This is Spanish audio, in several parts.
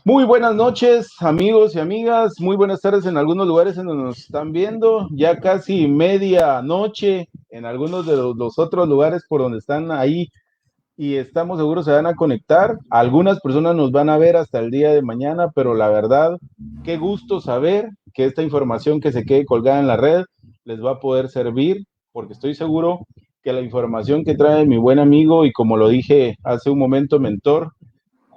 Muy buenas noches, amigos y amigas. Muy buenas tardes en algunos lugares en donde nos están viendo. Ya casi medianoche en algunos de los otros lugares por donde están ahí y estamos seguros se van a conectar. Algunas personas nos van a ver hasta el día de mañana, pero la verdad, qué gusto saber que esta información que se quede colgada en la red les va a poder servir, porque estoy seguro que la información que trae mi buen amigo y como lo dije hace un momento, mentor,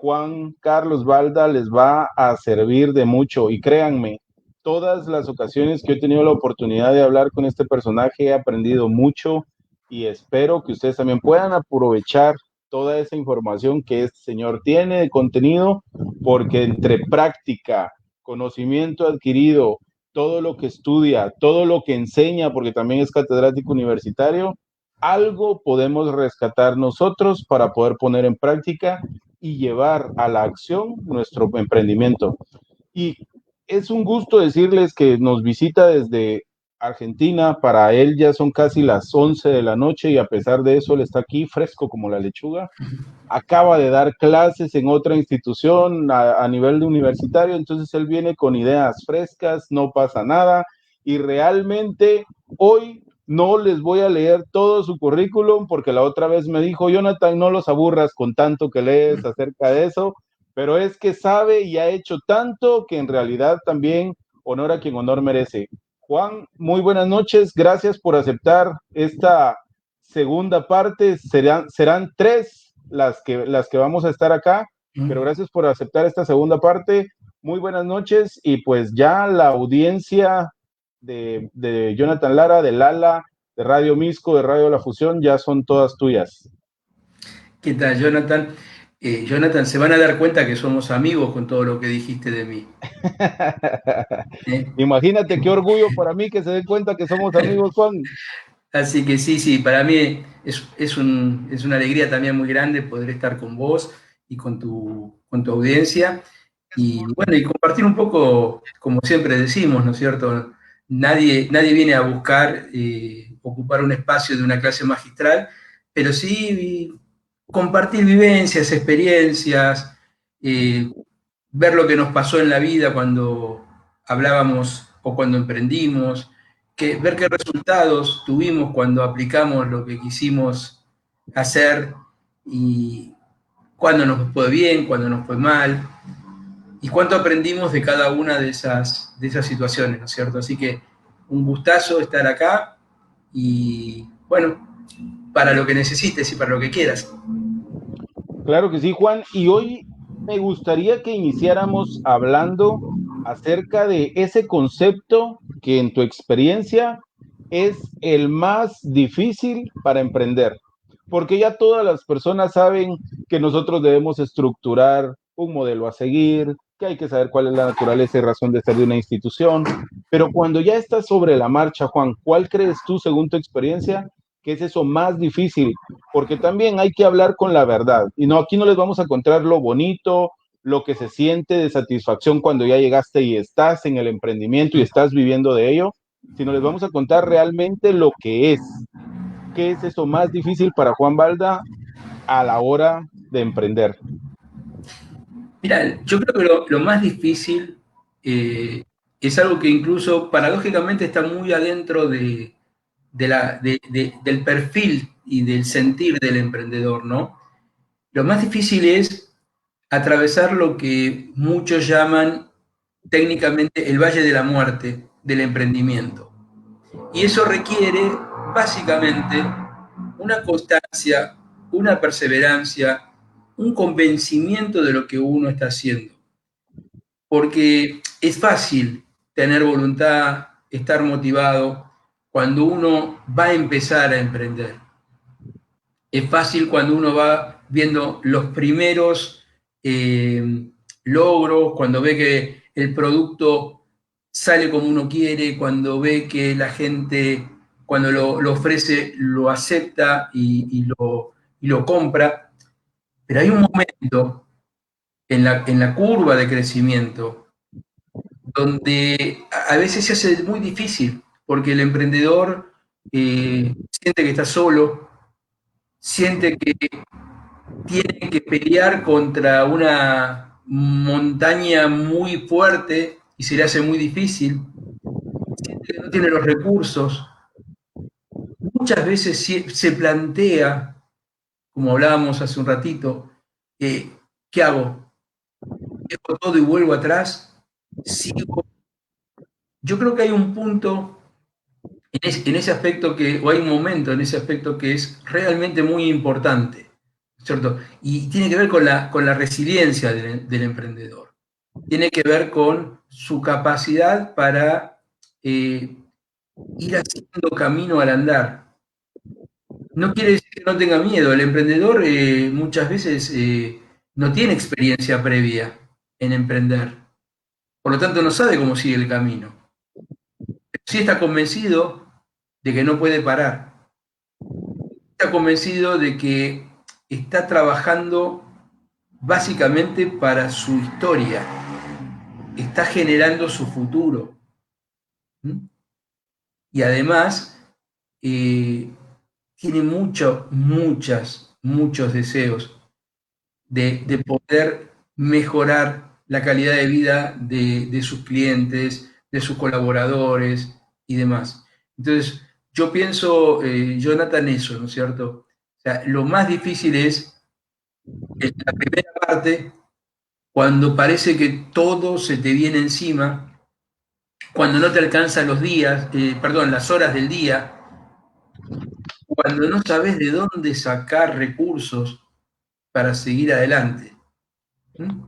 Juan Carlos Balda les va a servir de mucho y créanme, todas las ocasiones que he tenido la oportunidad de hablar con este personaje he aprendido mucho y espero que ustedes también puedan aprovechar toda esa información que este señor tiene de contenido, porque entre práctica, conocimiento adquirido, todo lo que estudia, todo lo que enseña, porque también es catedrático universitario, algo podemos rescatar nosotros para poder poner en práctica y llevar a la acción nuestro emprendimiento. Y es un gusto decirles que nos visita desde Argentina. Para él ya son casi las 11 de la noche y a pesar de eso él está aquí fresco como la lechuga. Acaba de dar clases en otra institución a nivel de universitario, entonces él viene con ideas frescas, no pasa nada y realmente hoy no les voy a leer todo su currículum porque la otra vez me dijo, Jonathan, no los aburras con tanto que lees acerca de eso, pero es que sabe y ha hecho tanto que en realidad también honor a quien honor merece. Juan, muy buenas noches, gracias por aceptar esta segunda parte, serán tres las que vamos a estar acá, pero gracias por aceptar esta segunda parte. Muy buenas noches y pues ya la audiencia de Jonathan Lara, de Lala, de Radio Misco, de Radio La Fusión, ya son todas tuyas. ¿Qué tal, Jonathan? Jonathan, se van a dar cuenta que somos amigos con todo lo que dijiste de mí. ¿Eh? Imagínate qué orgullo para mí que se den cuenta que somos amigos, Juan. Así que sí, para mí es una alegría también muy grande poder estar con vos y con tu audiencia. Y bueno, y compartir un poco, como siempre decimos, ¿no es cierto? Nadie viene a buscar ocupar un espacio de una clase magistral, pero sí compartir vivencias, experiencias, eh, ver lo que nos pasó en la vida cuando hablábamos o cuando emprendimos, ver qué resultados tuvimos cuando aplicamos lo que quisimos hacer y cuándo nos fue bien, cuándo nos fue mal y cuánto aprendimos de cada una de esas situaciones, ¿no es cierto? Así que un gustazo estar acá y bueno, para lo que necesites y para lo que quieras. Claro que sí, Juan. Y hoy me gustaría que iniciáramos hablando acerca de ese concepto que en tu experiencia es el más difícil para emprender. Porque ya todas las personas saben que nosotros debemos estructurar un modelo a seguir, que hay que saber cuál es la naturaleza y razón de ser de una institución. Pero cuando ya estás sobre la marcha, Juan, ¿cuál crees tú, según tu experiencia, que es eso más difícil? Porque también hay que hablar con la verdad. Y no, aquí no les vamos a contar lo bonito, lo que se siente de satisfacción cuando ya llegaste y estás en el emprendimiento y estás viviendo de ello, sino les vamos a contar realmente lo que es. ¿Qué es eso más difícil para Juan Balda a la hora de emprender? Mira, yo creo que lo más difícil es algo que incluso paradójicamente está muy adentro del perfil y del sentir del emprendedor, ¿no? Lo más difícil es atravesar lo que muchos llaman técnicamente el valle de la muerte del emprendimiento. Y eso requiere básicamente una constancia, una perseverancia, un convencimiento de lo que uno está haciendo. Porque es fácil tener voluntad, estar motivado cuando uno va a empezar a emprender. Es fácil cuando uno va viendo los primeros logros, cuando ve que el producto sale como uno quiere, cuando ve que la gente, cuando lo ofrece, lo acepta y lo compra. Pero hay un momento en la curva de crecimiento donde a veces se hace muy difícil, porque el emprendedor siente que está solo, siente que tiene que pelear contra montaña muy fuerte y se le hace muy difícil, siente que no tiene los recursos, muchas veces se plantea, como hablábamos hace un ratito, ¿qué hago? ¿Dejo todo y vuelvo atrás? ¿Sigo? Yo creo que hay un punto en ese aspecto o hay un momento en ese aspecto que es realmente muy importante, ¿cierto? Y tiene que ver con la resiliencia del emprendedor. Tiene que ver con su capacidad para ir haciendo camino al andar. No quiere decir que no tenga miedo. El emprendedor muchas veces no tiene experiencia previa en emprender. Por lo tanto, no sabe cómo sigue el camino. Pero sí está convencido de que no puede parar. Está convencido de que está trabajando básicamente para su historia. Está generando su futuro. ¿Mm? Y además tiene muchos deseos de poder mejorar la calidad de vida de sus clientes, de sus colaboradores y demás. Entonces, yo pienso, Jonathan, eso, ¿no es cierto? O sea, lo más difícil es en la primera parte, cuando parece que todo se te viene encima, cuando no te alcanzan los días, perdón, las horas del día, cuando no sabes de dónde sacar recursos para seguir adelante. ¿Mm?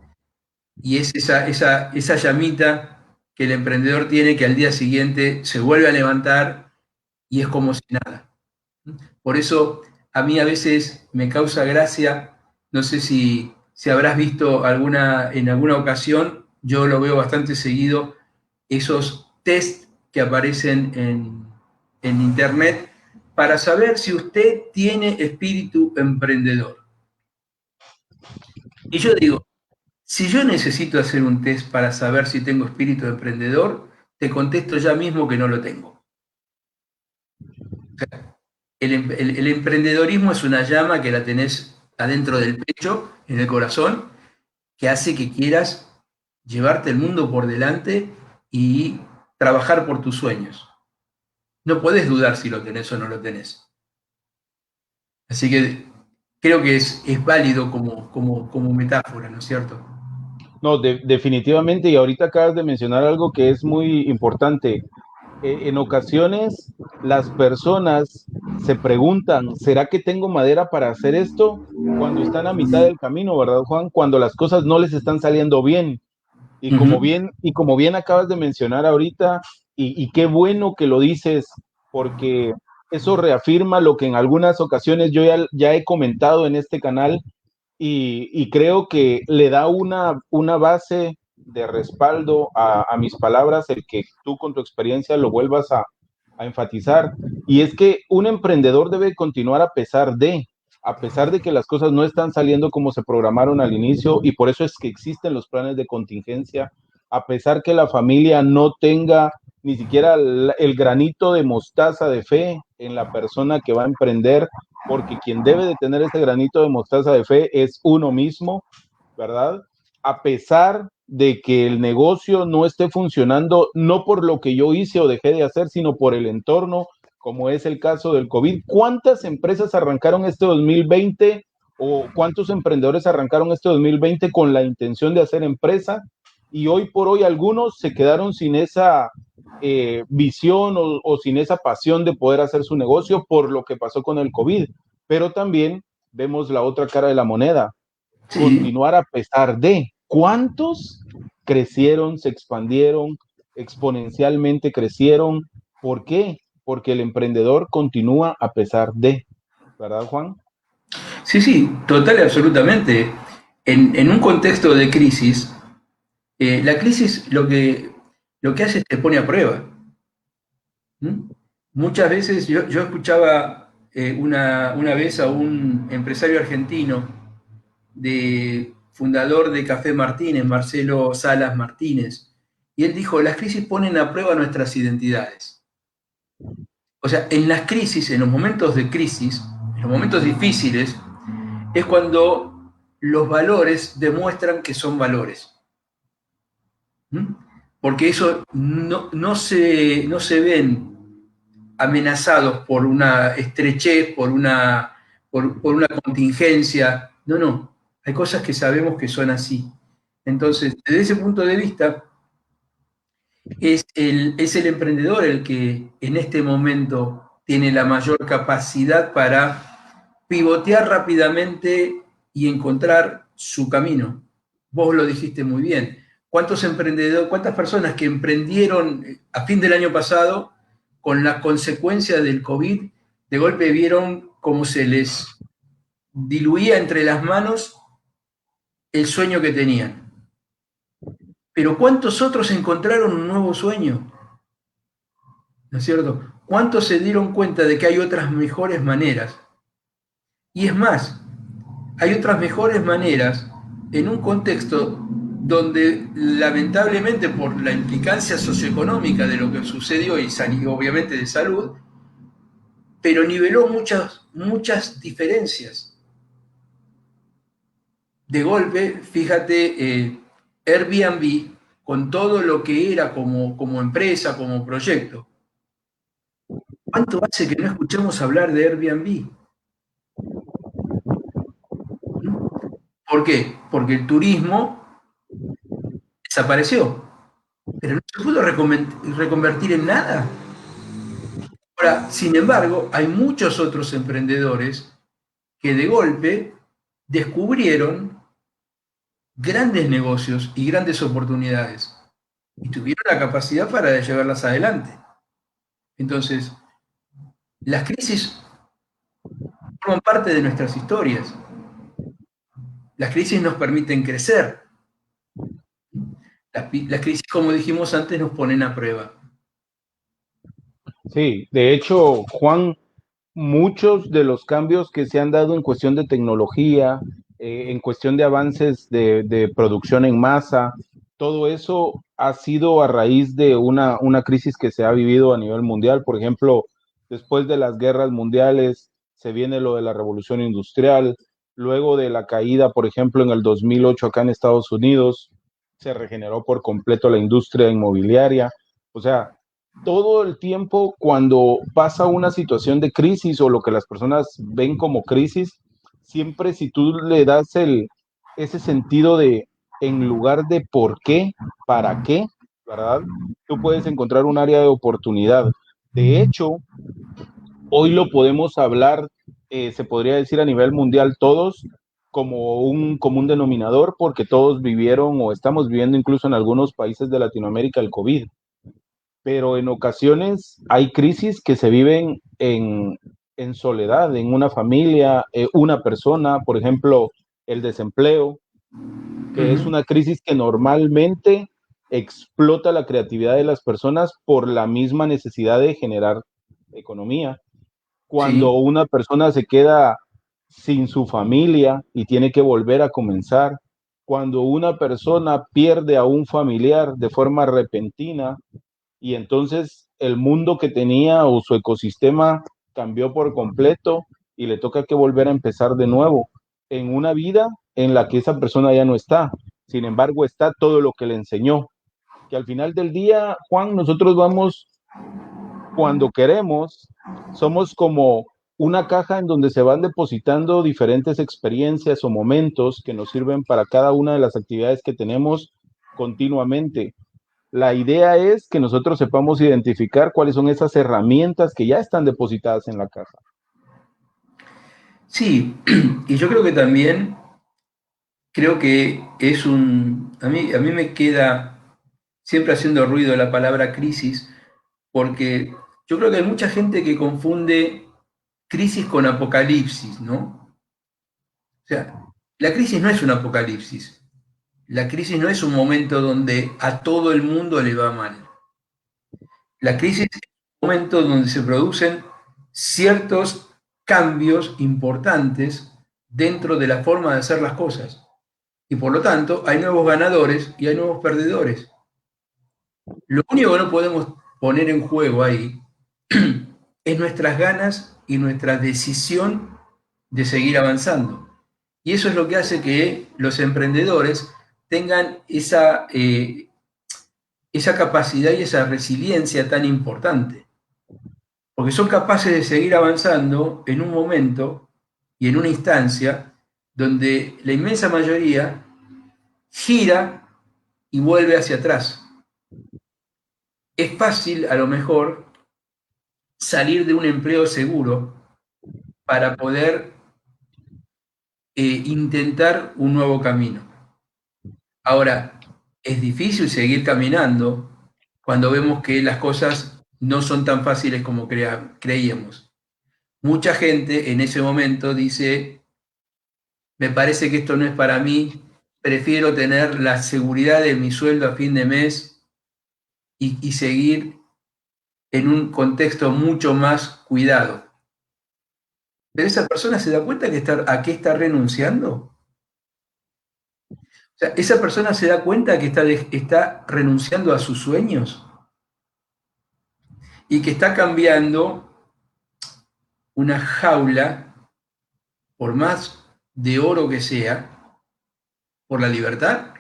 Y es esa llamita que el emprendedor tiene que al día siguiente se vuelve a levantar y es como si nada. Por eso a mí a veces me causa gracia, no sé si habrás visto en alguna ocasión, yo lo veo bastante seguido, esos test que aparecen en internet para saber si usted tiene espíritu emprendedor. Y yo digo, si yo necesito hacer un test para saber si tengo espíritu emprendedor, te contesto ya mismo que no lo tengo. El emprendedorismo es una llama que la tenés adentro del pecho, en el corazón, que hace que quieras llevarte el mundo por delante y trabajar por tus sueños. No podés dudar si lo tenés o no lo tenés. Así que creo que es válido como metáfora, ¿no es cierto? No, definitivamente, y ahorita acabas de mencionar algo que es muy importante. En ocasiones las personas se preguntan, ¿será que tengo madera para hacer esto? Cuando están a mitad del camino, ¿verdad, Juan? Cuando las cosas no les están saliendo bien. Ujú. Y como bien acabas de mencionar ahorita, y qué bueno que lo dices, porque eso reafirma lo que en algunas ocasiones yo ya he comentado en este canal, y creo que le da una base de respaldo a mis palabras, el que tú con tu experiencia lo vuelvas a enfatizar. Y es que un emprendedor debe continuar a pesar de que las cosas no están saliendo como se programaron al inicio, y por eso es que existen los planes de contingencia, a pesar que la familia no tenga ni siquiera el granito de mostaza de fe en la persona que va a emprender, porque quien debe de tener ese granito de mostaza de fe es uno mismo, ¿verdad? A pesar de que el negocio no esté funcionando, no por lo que yo hice o dejé de hacer, sino por el entorno, como es el caso del COVID. ¿Cuántas empresas arrancaron este 2020 o cuántos emprendedores arrancaron este 2020 con la intención de hacer empresa? Y hoy por hoy algunos se quedaron sin esa visión o sin esa pasión de poder hacer su negocio por lo que pasó con el COVID. Pero también vemos la otra cara de la moneda, Sí, continuar a pesar de cuántos crecieron, se expandieron, exponencialmente crecieron. ¿Por qué? Porque el emprendedor continúa a pesar de, ¿verdad, Juan? sí, sí, total y absolutamente. En un contexto de crisis, la crisis lo que hace es te pone a prueba. ¿Mm? Muchas veces yo escuchaba una vez a un empresario argentino, fundador de Café Martínez, Marcelo Salas Martínez, y él dijo, las crisis ponen a prueba nuestras identidades. O sea, en las crisis, en los momentos de crisis, en los momentos difíciles, es cuando los valores demuestran que son valores. ¿Mm? Porque eso no se ven amenazados por una estrechez, por una contingencia. No, no. Hay cosas que sabemos que son así. Entonces, desde ese punto de vista, es el emprendedor el que en este momento tiene la mayor capacidad para pivotear rápidamente y encontrar su camino. Vos lo dijiste muy bien. ¿Cuántos emprendedores, cuántas personas que emprendieron a fin del año pasado con la consecuencia del COVID, de golpe vieron cómo se les diluía entre las manos el sueño que tenían? Pero ¿cuántos otros encontraron un nuevo sueño? ¿No es cierto? ¿Cuántos se dieron cuenta de que hay otras mejores maneras? Y es más, hay otras mejores maneras en un contexto donde lamentablemente por la implicancia socioeconómica de lo que sucedió y obviamente de salud, pero niveló muchas diferencias. De golpe, fíjate, Airbnb, con todo lo que era como empresa, como proyecto, ¿cuánto hace que no escuchamos hablar de Airbnb? ¿Por qué? Porque el turismo desapareció, pero no se pudo reconvertir en nada. Ahora, sin embargo, hay muchos otros emprendedores que de golpe descubrieron grandes negocios y grandes oportunidades y tuvieron la capacidad para llevarlas adelante. Entonces, las crisis forman parte de nuestras historias. Las crisis nos permiten crecer. Las crisis, como dijimos antes, nos ponen a prueba. Sí, de hecho, Juan, muchos de los cambios que se han dado en cuestión de tecnología, en cuestión de avances de producción en masa, todo eso ha sido a raíz de una crisis que se ha vivido a nivel mundial. Por ejemplo, después de las guerras mundiales, se viene lo de la revolución industrial, luego de la caída, por ejemplo, en el 2008 acá en Estados Unidos, se regeneró por completo la industria inmobiliaria. O sea, todo el tiempo cuando pasa una situación de crisis o lo que las personas ven como crisis, siempre si tú le das ese sentido de en lugar de por qué, para qué, ¿verdad? Tú puedes encontrar un área de oportunidad. De hecho, hoy lo podemos hablar, se podría decir a nivel mundial todos, como un común denominador, porque todos vivieron o estamos viviendo incluso en algunos países de Latinoamérica el COVID, pero en ocasiones hay crisis que se viven en soledad, en una familia, una persona, por ejemplo, el desempleo, que es una crisis que normalmente explota la creatividad de las personas por la misma necesidad de generar economía. Cuando Sí, una persona se queda sin su familia y tiene que volver a comenzar, cuando una persona pierde a un familiar de forma repentina, y entonces el mundo que tenía o su ecosistema cambió por completo y le toca que volver a empezar de nuevo en una vida en la que esa persona ya no está. Sin embargo, está todo lo que le enseñó. Que al final del día, Juan, nosotros vamos cuando queremos, somos como una caja en donde se van depositando diferentes experiencias o momentos que nos sirven para cada una de las actividades que tenemos continuamente. La idea es que nosotros sepamos identificar cuáles son esas herramientas que ya están depositadas en la caja. sí, y yo creo que también, creo que es a mí me queda siempre haciendo ruido la palabra crisis, porque yo creo que hay mucha gente que confunde crisis con apocalipsis, ¿no? O sea, la crisis no es un apocalipsis, la crisis no es un momento donde a todo el mundo le va mal. La crisis es un momento donde se producen ciertos cambios importantes dentro de la forma de hacer las cosas. Y por lo tanto, hay nuevos ganadores y hay nuevos perdedores. Lo único que no podemos poner en juego ahí es nuestras ganas y nuestra decisión de seguir avanzando. Y eso es lo que hace que los emprendedores tengan esa capacidad y esa resiliencia tan importante. Porque son capaces de seguir avanzando en un momento y en una instancia donde la inmensa mayoría gira y vuelve hacia atrás. Es fácil, a lo mejor, salir de un empleo seguro para poder intentar un nuevo camino. Ahora, es difícil seguir caminando cuando vemos que las cosas no son tan fáciles como creíamos. Mucha gente en ese momento dice, me parece que esto no es para mí, prefiero tener la seguridad de mi sueldo a fin de mes y seguir en un contexto mucho más cuidado. Pero esa persona se da cuenta a qué está renunciando. O sea, esa persona se da cuenta que está renunciando a sus sueños y que está cambiando una jaula, por más de oro que sea, por la libertad.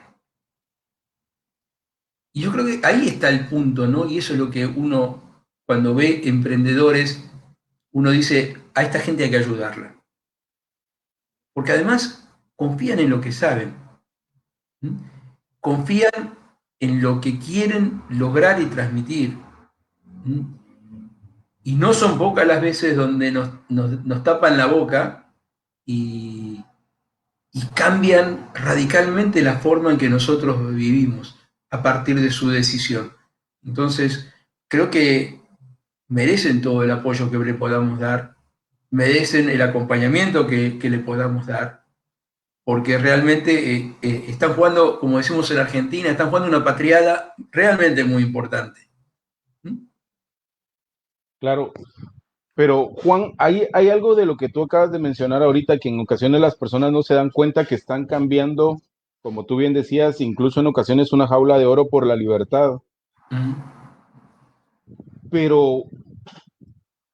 Y yo creo que ahí está el punto, ¿no? Y eso es lo que uno, cuando ve emprendedores, uno dice, a esta gente hay que ayudarla. Porque además confían en lo que saben. ¿Mm? Confían en lo que quieren lograr y transmitir. ¿Mm? Y no son pocas las veces donde nos tapan la boca y, y cambian radicalmente la forma en que nosotros vivimos a partir de su decisión. Entonces, creo que merecen todo el apoyo que le podamos dar, merecen el acompañamiento que le podamos dar, porque realmente están jugando, como decimos en Argentina, están jugando una patriada realmente muy importante. ¿Mm? Claro, pero Juan, hay algo de lo que tú acabas de mencionar ahorita, que en ocasiones las personas no se dan cuenta que están cambiando, como tú bien decías, incluso en ocasiones una jaula de oro por la libertad. ¿Mm? Pero,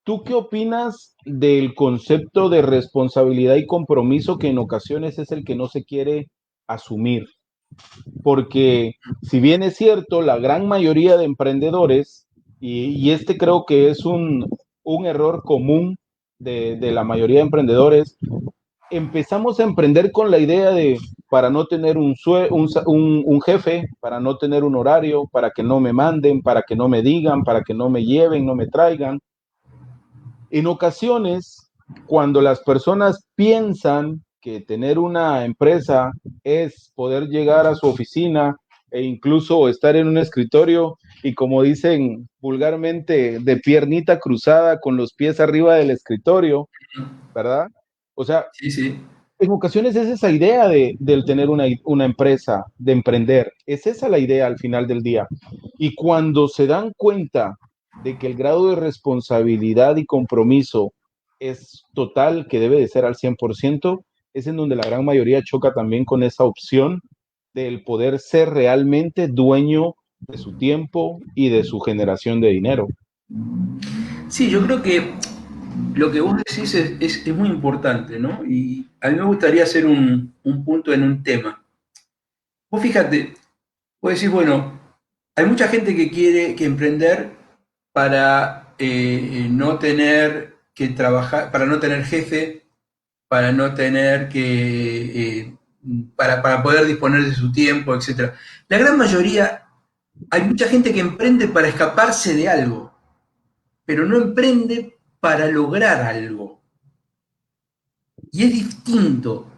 ¿tú qué opinas del concepto de responsabilidad y compromiso que en ocasiones es el que no se quiere asumir? Porque si bien es cierto, la gran mayoría de emprendedores, y este creo que es un error común de la mayoría de emprendedores, empezamos a emprender con la idea de para no tener un jefe, para no tener un horario, para que no me manden, para que no me digan, para que no me lleven, no me traigan. En ocasiones, cuando las personas piensan que tener una empresa es poder llegar a su oficina e incluso estar en un escritorio y, como dicen vulgarmente, de piernita cruzada con los pies arriba del escritorio, ¿verdad? O sea, Sí, sí. en ocasiones es esa idea del tener una empresa, de emprender. Es esa la idea al final del día. Y cuando se dan cuenta de que el grado de responsabilidad y compromiso es total, que debe de ser al 100%, es en donde la gran mayoría choca también con esa opción del poder ser realmente dueño de su tiempo y de su generación de dinero. Sí, yo creo que lo que vos decís es muy importante, ¿no? Y a mí me gustaría hacer un punto en un tema. Vos fíjate, vos decís, bueno, hay mucha gente que quiere que emprender para no tener que trabajar, para no tener jefe, para no tener para poder disponer de su tiempo, etc. La gran mayoría, hay mucha gente que emprende para escaparse de algo, pero no emprende para lograr algo. Y es distinto.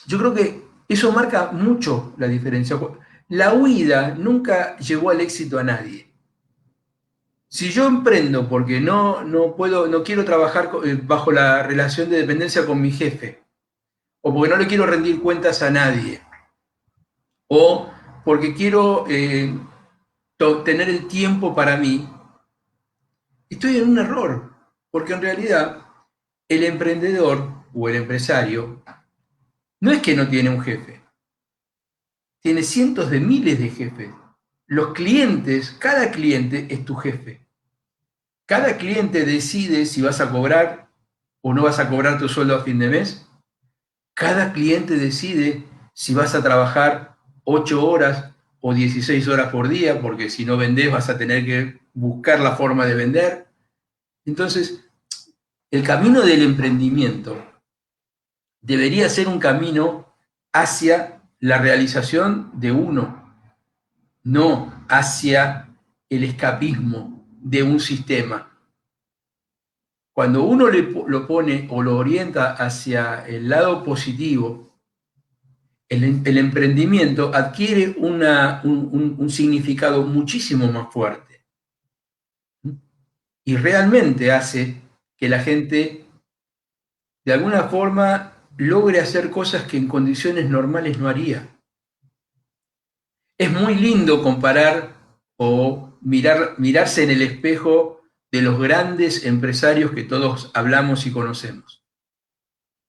Yo creo que eso marca mucho la diferencia. La huida nunca llevó al éxito a nadie. Si yo emprendo porque no puedo, no quiero trabajar bajo la relación de dependencia con mi jefe, o porque no le quiero rendir cuentas a nadie, o porque quiero tener el tiempo para mí, estoy en un error, porque en realidad el emprendedor o el empresario no es que no tiene un jefe, tiene cientos de miles de jefes. Los clientes, cada cliente es tu jefe. Cada cliente decide si vas a cobrar o no vas a cobrar tu sueldo a fin de mes. Cada cliente decide si vas a trabajar 8 horas o 16 horas por día, porque si no vendés vas a tener que buscar la forma de vender. Entonces, el camino del emprendimiento debería ser un camino hacia la realización de uno, no hacia el escapismo de un sistema. Cuando uno lo pone o lo orienta hacia el lado positivo, el emprendimiento adquiere un significado muchísimo más fuerte y realmente hace que la gente de alguna forma logre hacer cosas que en condiciones normales no haría. Es muy lindo comparar o mirarse en el espejo de los grandes empresarios que todos hablamos y conocemos,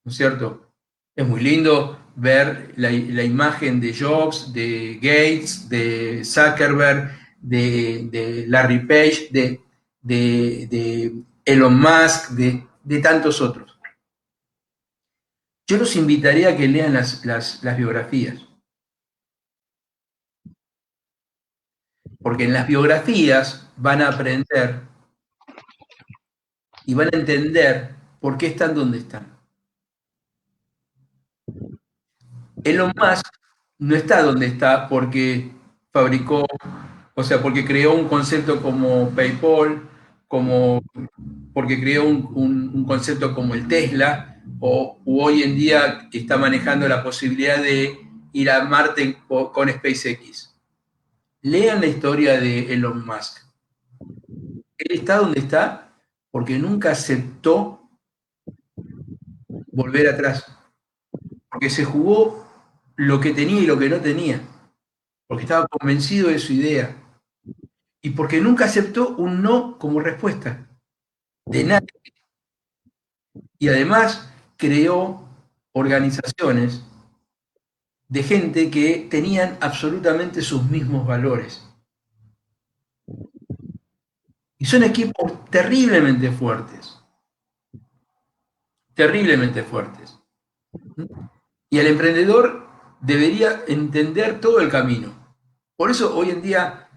¿no es cierto? Es muy lindo ver la imagen de Jobs, de Gates, de Zuckerberg, de Larry Page, de Elon Musk, de tantos otros. Yo los invitaría a que lean las biografías, porque en las biografías van a aprender y van a entender por qué están donde están. Elon Musk no está donde está porque fabricó, o sea, porque creó un concepto como PayPal, porque creó un concepto como el Tesla, o hoy en día está manejando la posibilidad de ir a Marte con SpaceX. Lean la historia de Elon Musk. Él está donde está porque nunca aceptó volver atrás, porque se jugó lo que tenía y lo que no tenía, porque estaba convencido de su idea y porque nunca aceptó un no como respuesta de nadie. Y además creó organizaciones de gente que tenían absolutamente sus mismos valores. Y son equipos terriblemente fuertes, terriblemente fuertes. Y el emprendedor debería entender todo el camino. Por eso hoy en día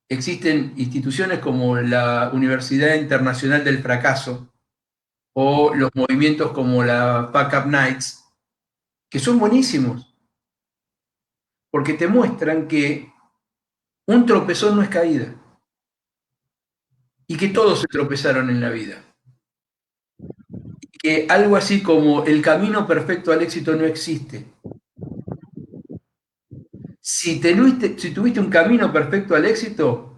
existen instituciones como la Universidad Internacional del Fracaso o los movimientos como la Fuck Up Nights, que son buenísimos, porque te muestran que un tropezón no es caída y que todos se tropezaron en la vida. Y que algo así como el camino perfecto al éxito no existe. Si tuviste un camino perfecto al éxito,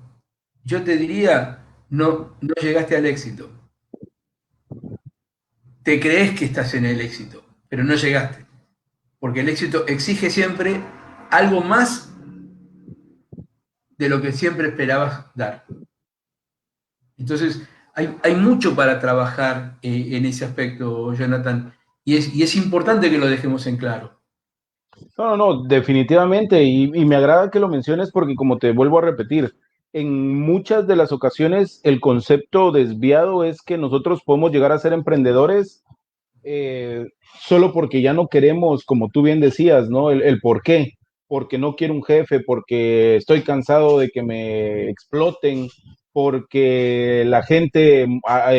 yo te diría, no llegaste al éxito. Te crees que estás en el éxito, pero no llegaste. Porque el éxito exige siempre algo más de lo que siempre esperabas dar. Entonces, hay mucho para trabajar en ese aspecto, Jonathan, y es importante que lo dejemos en claro. No, definitivamente, y me agrada que lo menciones porque como te vuelvo a repetir, en muchas de las ocasiones el concepto desviado es que nosotros podemos llegar a ser emprendedores eh, solo porque ya no queremos, como tú bien decías, ¿no? El por qué, porque no quiero un jefe, porque estoy cansado de que me exploten, porque la gente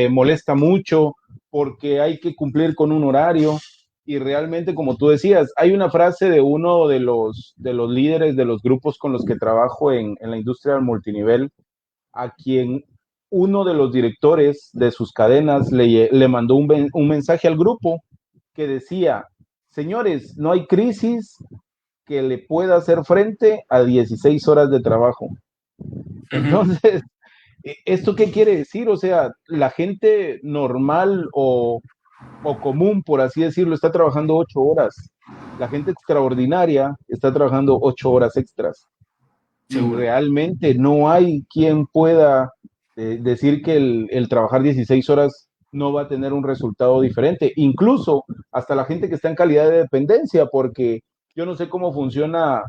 molesta mucho, porque hay que cumplir con un horario. Y realmente, como tú decías, hay una frase de uno de los líderes de los grupos con los que trabajo en la industria del multinivel, a quien uno de los directores de sus cadenas le mandó un mensaje al grupo que decía, señores, no hay crisis que le pueda hacer frente a 16 horas de trabajo. Entonces, ¿esto qué quiere decir? O sea, la gente normal o común, por así decirlo, está trabajando 8 horas. La gente extraordinaria está trabajando 8 horas extras. Y Seguro. realmente no hay quien pueda decir que el trabajar 16 horas no va a tener un resultado diferente. Incluso hasta la gente que está en calidad de dependencia, porque yo no sé cómo funciona,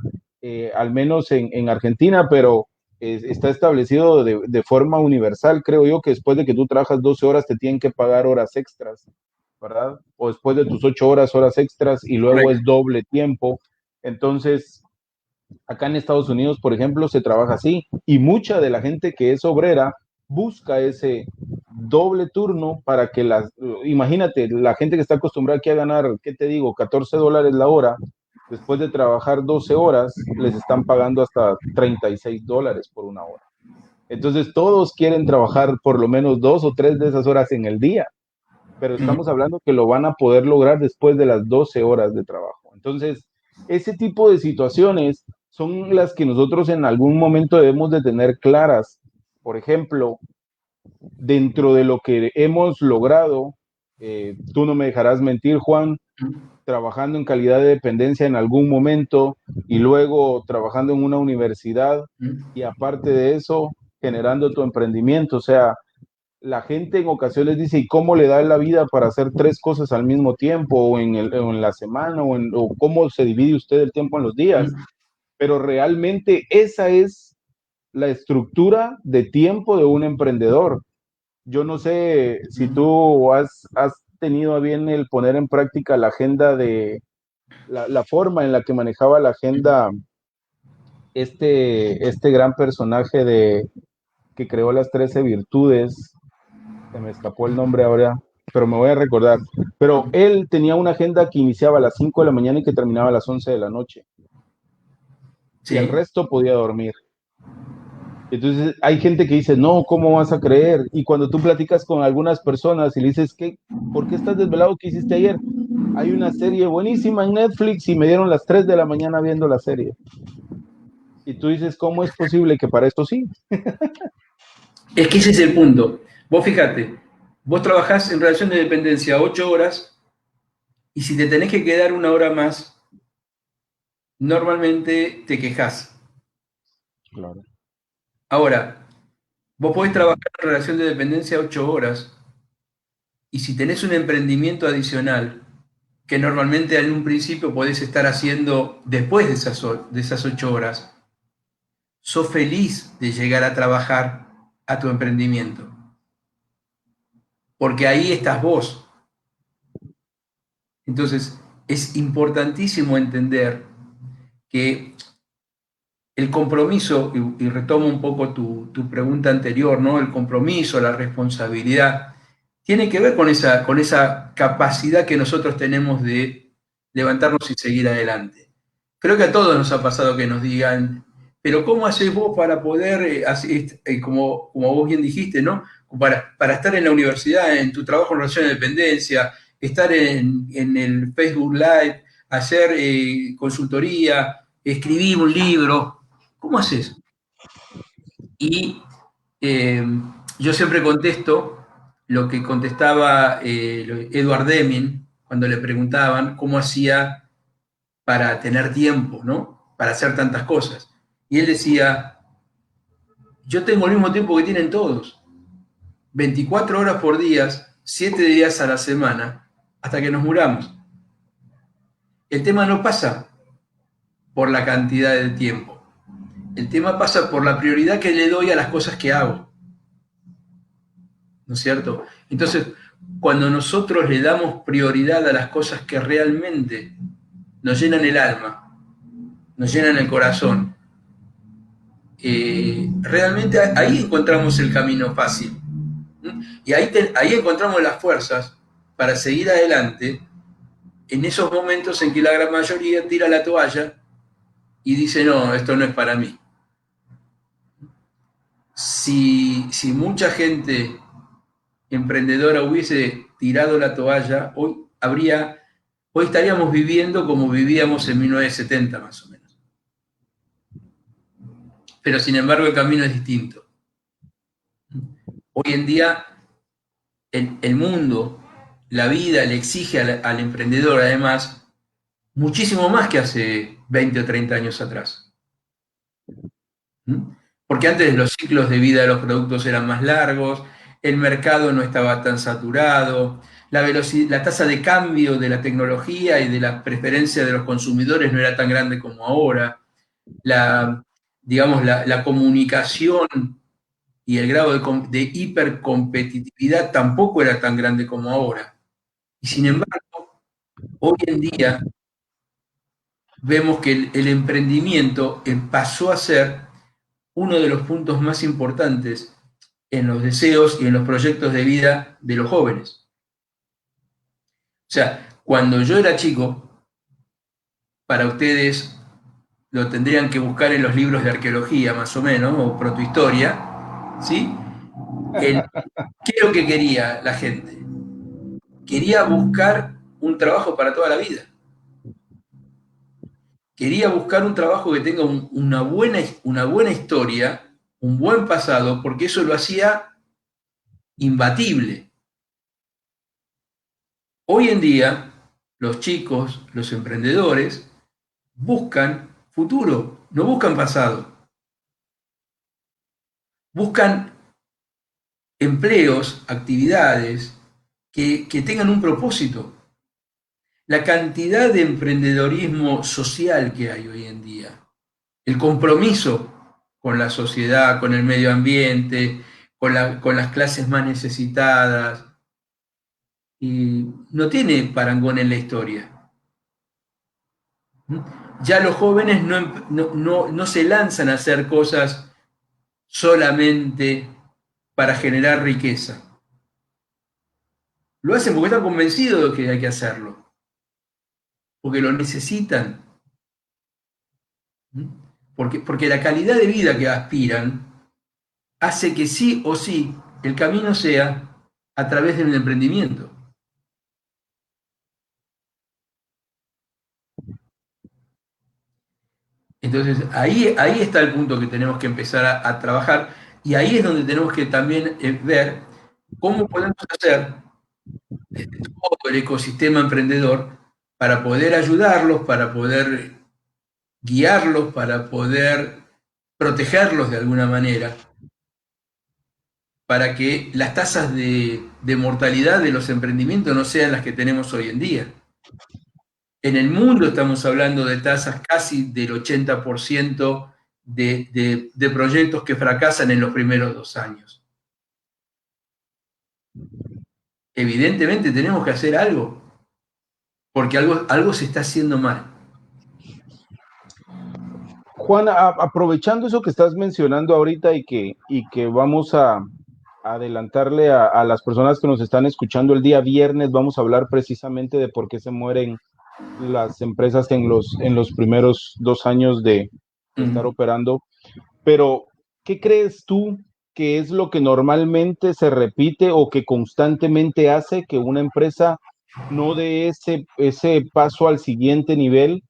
al menos en Argentina, pero está establecido de forma universal, creo yo, que después de que tú trabajas 12 horas te tienen que pagar horas extras. ¿verdad? O después de tus 8 horas, horas extras, y luego Correcto. es doble tiempo. Entonces, acá en Estados Unidos, por ejemplo, se trabaja así y mucha de la gente que es obrera busca ese doble turno para que imagínate, la gente que está acostumbrada aquí a ganar, ¿qué te digo? $14 la hora, después de trabajar 12 horas, les están pagando hasta $36 por una hora. Entonces, todos quieren trabajar por lo menos 2 o 3 de esas horas en el día, pero estamos hablando que lo van a poder lograr después de las 12 horas de trabajo. Entonces, ese tipo de situaciones son las que nosotros en algún momento debemos de tener claras. Por ejemplo, dentro de lo que hemos logrado, tú no me dejarás mentir, Juan, trabajando en calidad de dependencia en algún momento y luego trabajando en una universidad y aparte de eso, generando tu emprendimiento. O sea, la gente en ocasiones dice, ¿y cómo le da la vida para hacer 3 cosas al mismo tiempo o en la semana o cómo se divide usted el tiempo en los días? Pero realmente esa es la estructura de tiempo de un emprendedor. Yo no sé si tú has tenido a bien el poner en práctica la agenda de la forma en la que manejaba la agenda este gran personaje que creó las 13 virtudes, se me escapó el nombre ahora, pero me voy a recordar. Pero él tenía una agenda que iniciaba a las 5 de la mañana y que terminaba a las 11 de la noche. Y el Sí. resto podía dormir. Entonces hay gente que dice, no, ¿cómo vas a creer? Y cuando tú platicas con algunas personas y le dices, ¿por qué estás desvelado? ¿Qué hiciste ayer? Hay una serie buenísima en Netflix y me dieron las 3 de la mañana viendo la serie. Y tú dices, ¿cómo es posible que para esto sí? Es que ese es el punto. Vos fíjate, vos trabajás en relación de dependencia 8 horas y si te tenés que quedar una hora más, normalmente te quejás. Claro. Ahora, vos podés trabajar en relación de dependencia 8 horas y si tenés un emprendimiento adicional, que normalmente en un principio podés estar haciendo después de esas 8 horas, sos feliz de llegar a trabajar a tu emprendimiento, porque ahí estás vos. Entonces, es importantísimo entender que el compromiso, y retomo un poco tu pregunta anterior, ¿no? El compromiso, la responsabilidad, tiene que ver con esa capacidad que nosotros tenemos de levantarnos y seguir adelante. Creo que a todos nos ha pasado que nos digan, pero ¿cómo haces vos para poder, como vos bien dijiste, ¿no? Para estar en la universidad, en tu trabajo en relación de dependencia, estar en el Facebook Live, hacer consultoría, escribir un libro, ¿cómo haces? Y eh, yo siempre contesto lo que contestaba Edward Deming cuando le preguntaban cómo hacía para tener tiempo, ¿no? Para hacer tantas cosas. Y él decía, yo tengo el mismo tiempo que tienen todos, 24 horas por día, 7 días a la semana, hasta que nos muramos. El tema no pasa por la cantidad de tiempo, el tema pasa por la prioridad que le doy a las cosas que hago. ¿No es cierto? Entonces, cuando nosotros le damos prioridad a las cosas que realmente nos llenan el alma, nos llenan el corazón, realmente ahí encontramos el camino fácil. Y ahí encontramos las fuerzas para seguir adelante en esos momentos en que la gran mayoría tira la toalla y dice, no, esto no es para mí. Si mucha gente emprendedora hubiese tirado la toalla, hoy estaríamos viviendo como vivíamos en 1970 más o menos. Pero sin embargo el camino es distinto. Hoy en día el mundo, la vida le exige al emprendedor además muchísimo más que hace 20 o 30 años atrás. Porque antes los ciclos de vida de los productos eran más largos, el mercado no estaba tan saturado, la tasa de cambio de la tecnología y de la preferencia de los consumidores no era tan grande como ahora, digamos, la comunicación y el grado de hipercompetitividad tampoco era tan grande como ahora. Y sin embargo, hoy en día vemos que el emprendimiento pasó a ser uno de los puntos más importantes en los deseos y en los proyectos de vida de los jóvenes. O sea, cuando yo era chico, para ustedes lo tendrían que buscar en los libros de arqueología, más o menos, o protohistoria, ¿sí? ¿Qué es lo que quería la gente? Quería buscar un trabajo para toda la vida. Quería buscar un trabajo que tenga una buena historia, un buen pasado, porque eso lo hacía imbatible. Hoy en día, los chicos, los emprendedores, buscan futuro, no buscan pasado. Buscan empleos, actividades que tengan un propósito. La cantidad de emprendedorismo social que hay hoy en día, el compromiso con la sociedad, con el medio ambiente, con las clases más necesitadas, y no tiene parangón en la historia. Ya los jóvenes no se lanzan a hacer cosas solamente para generar riqueza. Lo hacen porque están convencidos de que hay que hacerlo, porque lo necesitan, porque la calidad de vida que aspiran hace que sí o sí el camino sea a través del emprendimiento. Entonces, ahí está el punto que tenemos que empezar a trabajar y ahí es donde tenemos que también ver cómo podemos hacer desde todo el ecosistema emprendedor para poder ayudarlos, para poder guiarlos, para poder protegerlos de alguna manera, para que las tasas de mortalidad de los emprendimientos no sean las que tenemos hoy en día. En el mundo estamos hablando de tasas casi del 80% de proyectos que fracasan en los primeros 2 años. Evidentemente tenemos que hacer algo, porque algo se está haciendo mal. Juan, aprovechando eso que estás mencionando ahorita y que vamos a adelantarle a las personas que nos están escuchando el día viernes, vamos a hablar precisamente de por qué se mueren las empresas en los primeros 2 años de estar operando. Pero, ¿qué crees tú que es lo que normalmente se repite o que constantemente hace que una empresa no dé ese paso al siguiente nivel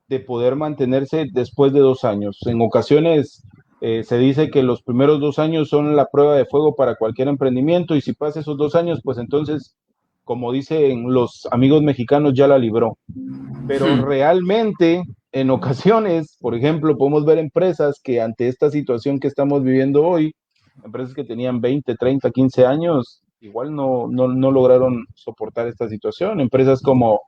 de poder mantenerse después de 2 años? En ocasiones se dice que los primeros 2 años son la prueba de fuego para cualquier emprendimiento y si pasa esos 2 años, pues entonces, como dicen los amigos mexicanos, ya la libró. Pero realmente, en ocasiones, por ejemplo, podemos ver empresas que ante esta situación que estamos viviendo hoy, empresas que tenían 20, 30, 15 años, igual no lograron soportar esta situación. Empresas como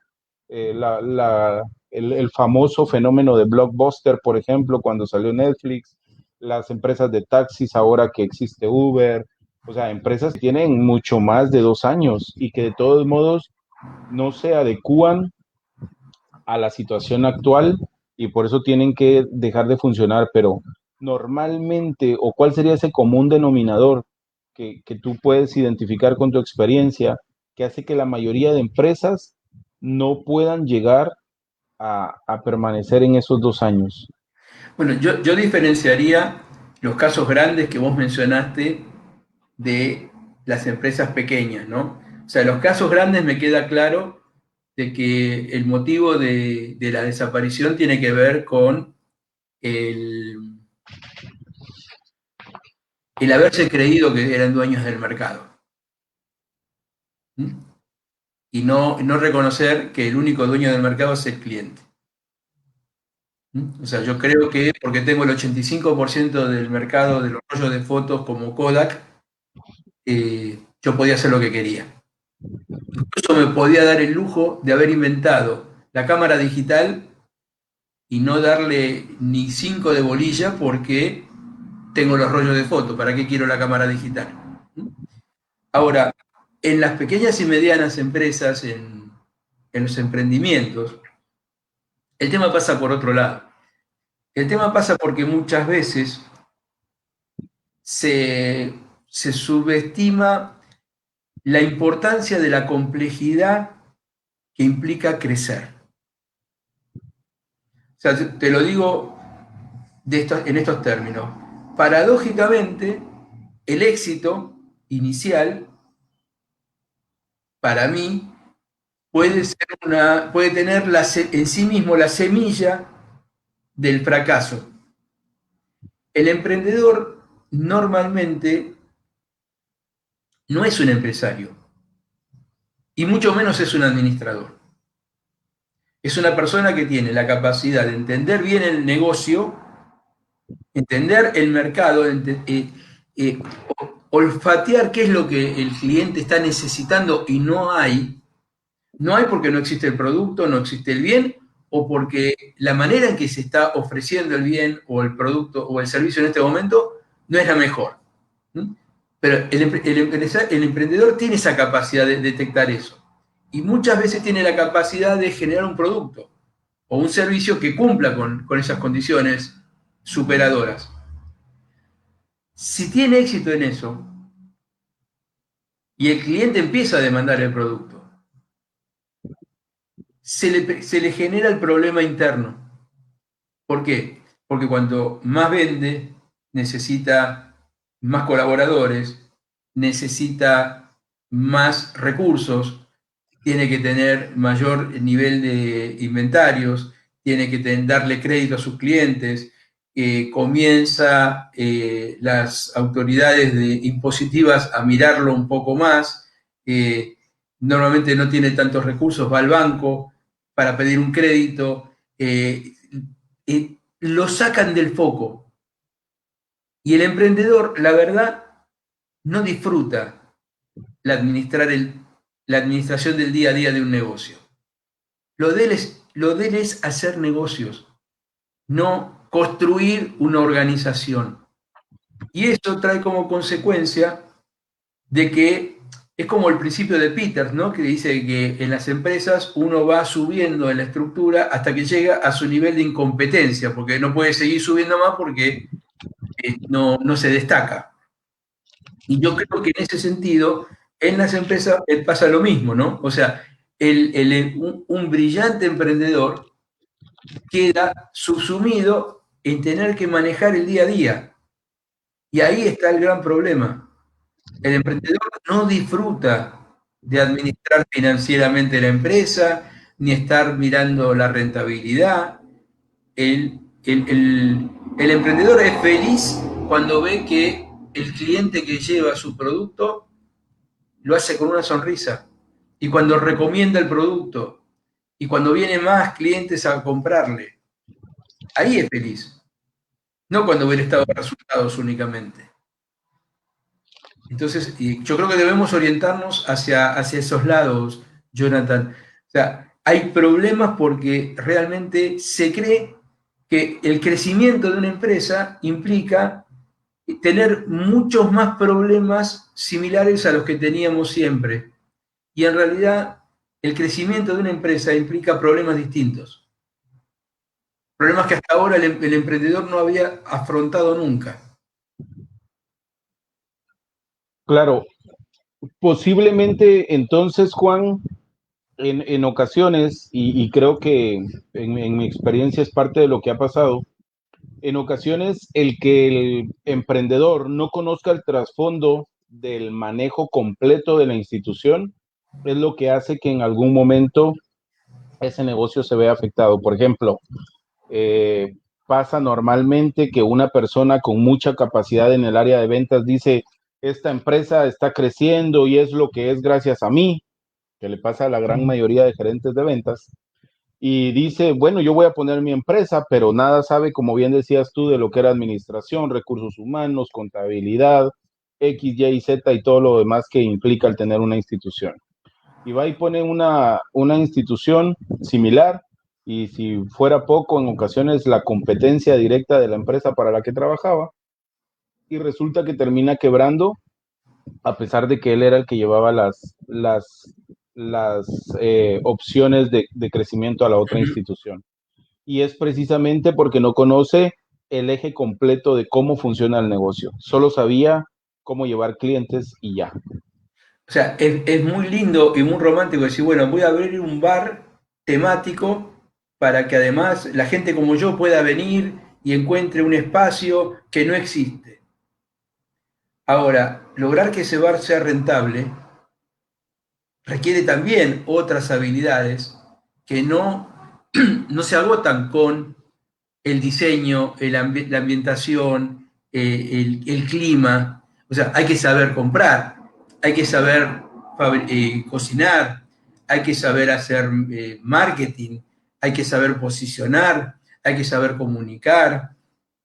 eh, la, la, el famoso fenómeno de Blockbuster, por ejemplo, cuando salió Netflix, las empresas de taxis ahora que existe Uber, o sea, empresas que tienen mucho más de 2 años y que de todos modos no se adecúan a la situación actual y por eso tienen que dejar de funcionar, pero normalmente, o cuál sería ese común denominador que tú puedes identificar con tu experiencia que hace que la mayoría de empresas no puedan llegar a permanecer en esos 2 años. Bueno, yo diferenciaría los casos grandes que vos mencionaste de las empresas pequeñas, ¿no? O sea, los casos grandes me queda claro de que el motivo de la desaparición tiene que ver con el, el haberse creído que eran dueños del mercado. ¿Mm? Y no reconocer que el único dueño del mercado es el cliente. ¿Mm? O sea, yo creo que porque tengo el 85% del mercado de los rollos de fotos como Kodak, yo podía hacer lo que quería. Incluso me podía dar el lujo de haber inventado la cámara digital y no darle ni 5 de bolilla porque tengo los rollos de foto. ¿Para qué quiero la cámara digital? Ahora, en las pequeñas y medianas empresas, en los emprendimientos, el tema pasa por otro lado. El tema pasa porque muchas veces se subestima la importancia de la complejidad que implica crecer. O sea, te lo digo en estos términos. Paradójicamente, el éxito inicial, para mí, puede tener en sí mismo la semilla del fracaso. El emprendedor normalmente no es un empresario y mucho menos es un administrador. Es una persona que tiene la capacidad de entender bien el negocio, entender el mercado, olfatear qué es lo que el cliente está necesitando y no hay. No hay porque no existe el producto, no existe el bien, o porque la manera en que se está ofreciendo el bien o el producto o el servicio en este momento no es la mejor. Pero el emprendedor tiene esa capacidad de detectar eso. Y muchas veces tiene la capacidad de generar un producto o un servicio que cumpla con esas condiciones superadoras. Si tiene éxito en eso y el cliente empieza a demandar el producto, se le genera el problema interno. ¿Por qué? Porque cuanto más vende, necesita más colaboradores, necesita más recursos, tiene que tener mayor nivel de inventarios, tiene que darle crédito a sus clientes, comienza las autoridades impositivas a mirarlo un poco más, normalmente no tiene tantos recursos, va al banco para pedir un crédito, lo sacan del foco. Y el emprendedor, la verdad, no disfruta la administración del día a día de un negocio. Lo de él es hacer negocios, no construir una organización. Y eso trae como consecuencia de que es como el principio de Peters, ¿no? Que dice que en las empresas uno va subiendo en la estructura hasta que llega a su nivel de incompetencia, porque no puede seguir subiendo más porque no se destaca. Y yo creo que en ese sentido, en las empresas pasa lo mismo, ¿no? O sea, un brillante emprendedor queda subsumido en tener que manejar el día a día. Y ahí está el gran problema. El emprendedor no disfruta de administrar financieramente la empresa, ni estar mirando la rentabilidad. El emprendedor es feliz cuando ve que el cliente que lleva su producto lo hace con una sonrisa. Y cuando recomienda el producto, y cuando vienen más clientes a comprarle, ahí es feliz. No cuando ve el estado de resultados únicamente. Entonces, yo creo que debemos orientarnos hacia esos lados, Jonathan. O sea, hay problemas porque realmente se cree que el crecimiento de una empresa implica tener muchos más problemas similares a los que teníamos siempre. Y en realidad, el crecimiento de una empresa implica problemas distintos. Problemas que hasta ahora el emprendedor no había afrontado nunca. Claro, posiblemente entonces, Juan, en ocasiones, y creo que en mi experiencia es parte de lo que ha pasado, en ocasiones el que el emprendedor no conozca el trasfondo del manejo completo de la institución es lo que hace que en algún momento ese negocio se vea afectado. Por ejemplo, pasa normalmente que una persona con mucha capacidad en el área de ventas dice, esta empresa está creciendo y es lo que es gracias a mí, que le pasa a la gran mayoría de gerentes de ventas, y dice, bueno, yo voy a poner mi empresa, pero nada sabe, como bien decías tú, de lo que era administración, recursos humanos, contabilidad, X, Y, Z y todo lo demás que implica el tener una institución. Y va y pone una institución similar, y si fuera poco, en ocasiones la competencia directa de la empresa para la que trabajaba, y resulta que termina quebrando a pesar de que él era el que llevaba las opciones de crecimiento a la otra institución. Y es precisamente porque no conoce el eje completo de cómo funciona el negocio. Solo sabía cómo llevar clientes y ya. O sea, es muy lindo y muy romántico decir, bueno, voy a abrir un bar temático para que además la gente como yo pueda venir y encuentre un espacio que no existe. Ahora, lograr que ese bar sea rentable requiere también otras habilidades que no se agotan con el diseño, la ambientación, el clima. O sea, hay que saber comprar, hay que saber cocinar, hay que saber hacer marketing, hay que saber posicionar, hay que saber comunicar.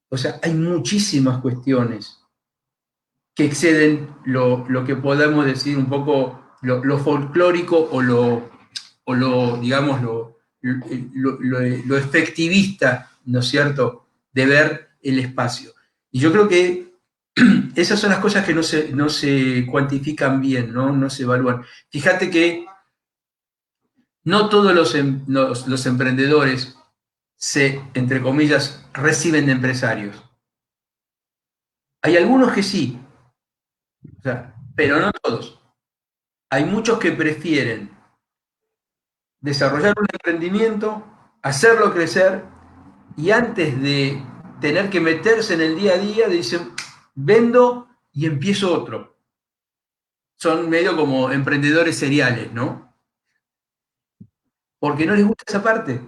O sea, hay muchísimas cuestiones que exceden lo que podemos decir un poco lo folclórico o digamos, lo efectivista, ¿no es cierto?, de ver el espacio. Y yo creo que esas son las cosas que no se cuantifican bien, ¿no? No se evalúan. Fíjate que no todos los emprendedores entre comillas, reciben de empresarios. Hay algunos que sí, o sea, pero no todos. Hay muchos que prefieren desarrollar un emprendimiento, hacerlo crecer y antes de tener que meterse en el día a día, dicen, vendo y empiezo otro. Son medio como emprendedores seriales, ¿no? Porque no les gusta esa parte.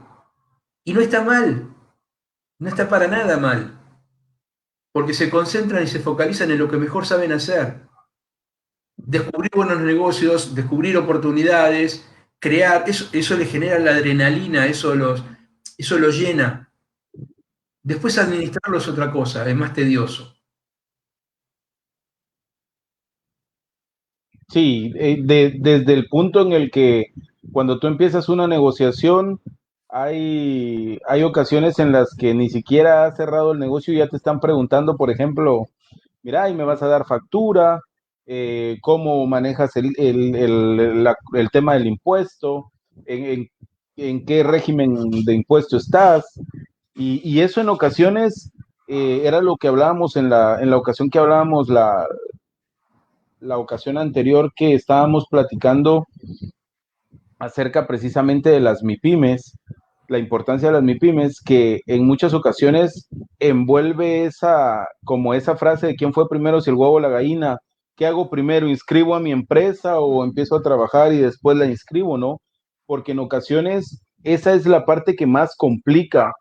Y no está mal, no está para nada mal, porque se concentran y se focalizan en lo que mejor saben hacer. Descubrir buenos negocios, descubrir oportunidades, crear, eso les genera la adrenalina, eso los llena. Después administrarlo es otra cosa, es más tedioso. Sí, desde el punto en el que cuando tú empiezas una negociación, hay ocasiones en las que ni siquiera has cerrado el negocio y ya te están preguntando, por ejemplo, mira, y me vas a dar factura, cómo manejas el tema del impuesto, en, en- en qué régimen de impuesto estás, y eso en ocasiones era lo que hablábamos en la ocasión que hablábamos la ocasión anterior que estábamos platicando acerca precisamente de las MIPIMES, la importancia de las MIPIMES, que en muchas ocasiones envuelve como esa frase de quién fue primero, si el huevo o la gallina. ¿Qué hago primero? ¿Inscribo a mi empresa o empiezo a trabajar y después la inscribo, no? Porque en ocasiones esa es la parte que más complica.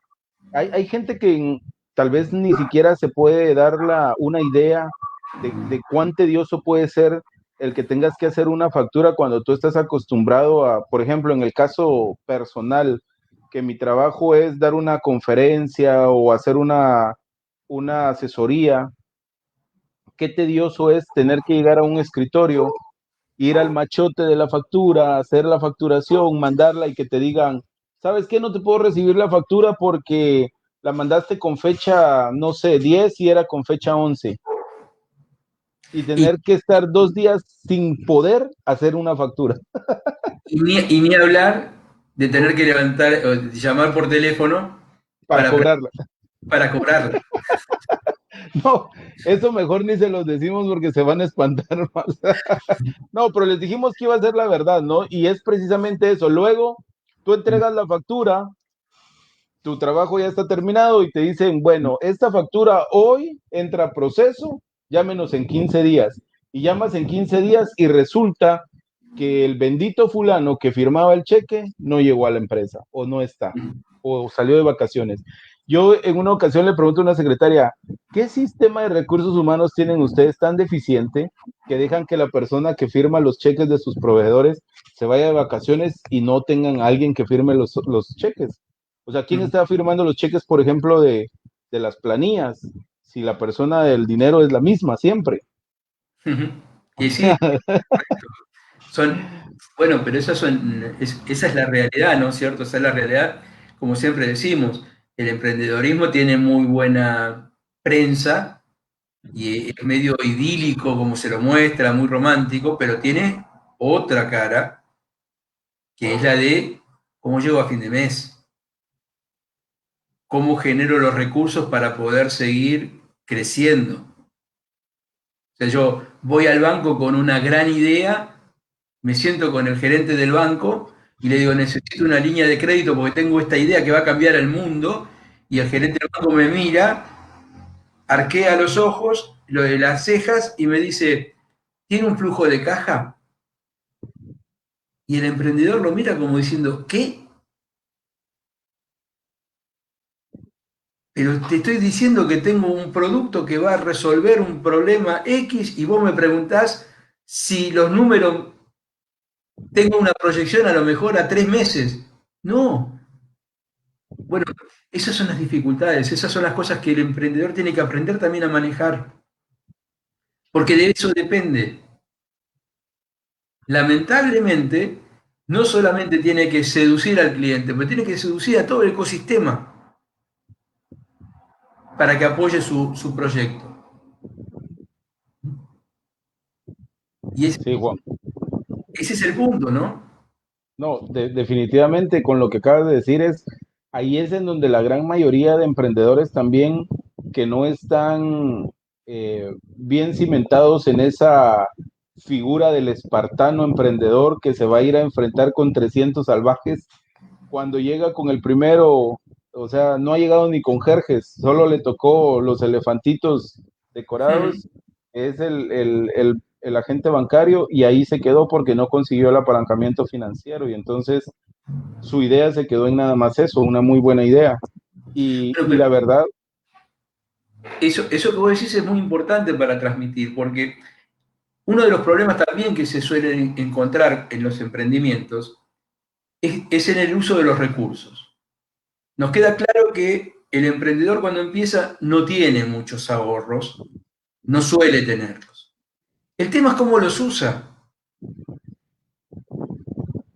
Hay gente que tal vez ni siquiera se puede dar una idea de cuán tedioso puede ser el que tengas que hacer una factura cuando tú estás acostumbrado a, por ejemplo, en el caso personal, que mi trabajo es dar una conferencia o hacer una asesoría, qué tedioso es tener que llegar a un escritorio, ir al machote de la factura, hacer la facturación, mandarla y que te digan, ¿sabes qué? No te puedo recibir la factura porque la mandaste con fecha, no sé, 10 y era con fecha 11 y Y, tener que estar 2 días sin poder hacer una factura y ni hablar de tener que levantar o de llamar por teléfono para para, cobrarla. para cobrarla. No, eso mejor ni se los decimos porque se van a espantar más. No, pero les dijimos que iba a ser la verdad, ¿no? Y es precisamente eso. Luego, tú entregas la factura, tu trabajo ya está terminado y te dicen, bueno, esta factura hoy entra a proceso, llámenos en 15 días. Y llamas en 15 días y resulta que el bendito fulano que firmaba el cheque no llegó a la empresa o no está o salió de vacaciones. Yo en una ocasión le pregunto a una secretaria, ¿qué sistema de recursos humanos tienen ustedes tan deficiente que dejan que la persona que firma los cheques de sus proveedores se vaya de vacaciones y no tengan a alguien que firme los cheques? O sea, ¿quién está firmando los cheques, por ejemplo, de las planillas? Si la persona del dinero es la misma siempre. Y sí, son, bueno, pero esa es la realidad, ¿no es cierto? Esa es la realidad, como siempre decimos, el emprendedorismo tiene muy buena prensa, y es medio idílico como se lo muestra, muy romántico, pero tiene otra cara, que es la de cómo llego a fin de mes, cómo genero los recursos para poder seguir creciendo. O sea, yo voy al banco con una gran idea, me siento con el gerente del banco y le digo, necesito una línea de crédito porque tengo esta idea que va a cambiar el mundo, y el gerente del banco me mira, arquea los ojos, lo de las cejas y me dice, ¿tiene un flujo de caja? Y el emprendedor lo mira como diciendo, ¿qué? Pero te estoy diciendo que tengo un producto que va a resolver un problema X y vos me preguntás si los números, tengo una proyección a lo mejor a 3 meses. No. Bueno, esas son las dificultades, esas son las cosas que el emprendedor tiene que aprender también a manejar, porque de eso depende. Lamentablemente, no solamente tiene que seducir al cliente, pero tiene que seducir a todo el ecosistema para que apoye su proyecto. Y Sí, Juan. ese es el punto, ¿no? No, definitivamente con lo que acabas de decir ahí es en donde la gran mayoría de emprendedores también que no están bien cimentados en esa figura del espartano emprendedor que se va a ir a enfrentar con 300 salvajes, cuando llega con el primero, o sea, no ha llegado ni con Jerjes, solo le tocó los elefantitos decorados, es el agente bancario y ahí se quedó porque no consiguió el apalancamiento financiero y entonces su idea se quedó en nada más eso, una muy buena idea. Y Pero la verdad, eso que vos decís es muy importante para transmitir, porque uno de los problemas también que se suelen encontrar en los emprendimientos es en el uso de los recursos. Nos queda claro que el emprendedor cuando empieza no tiene muchos ahorros, no suele tenerlos. El tema es cómo los usa.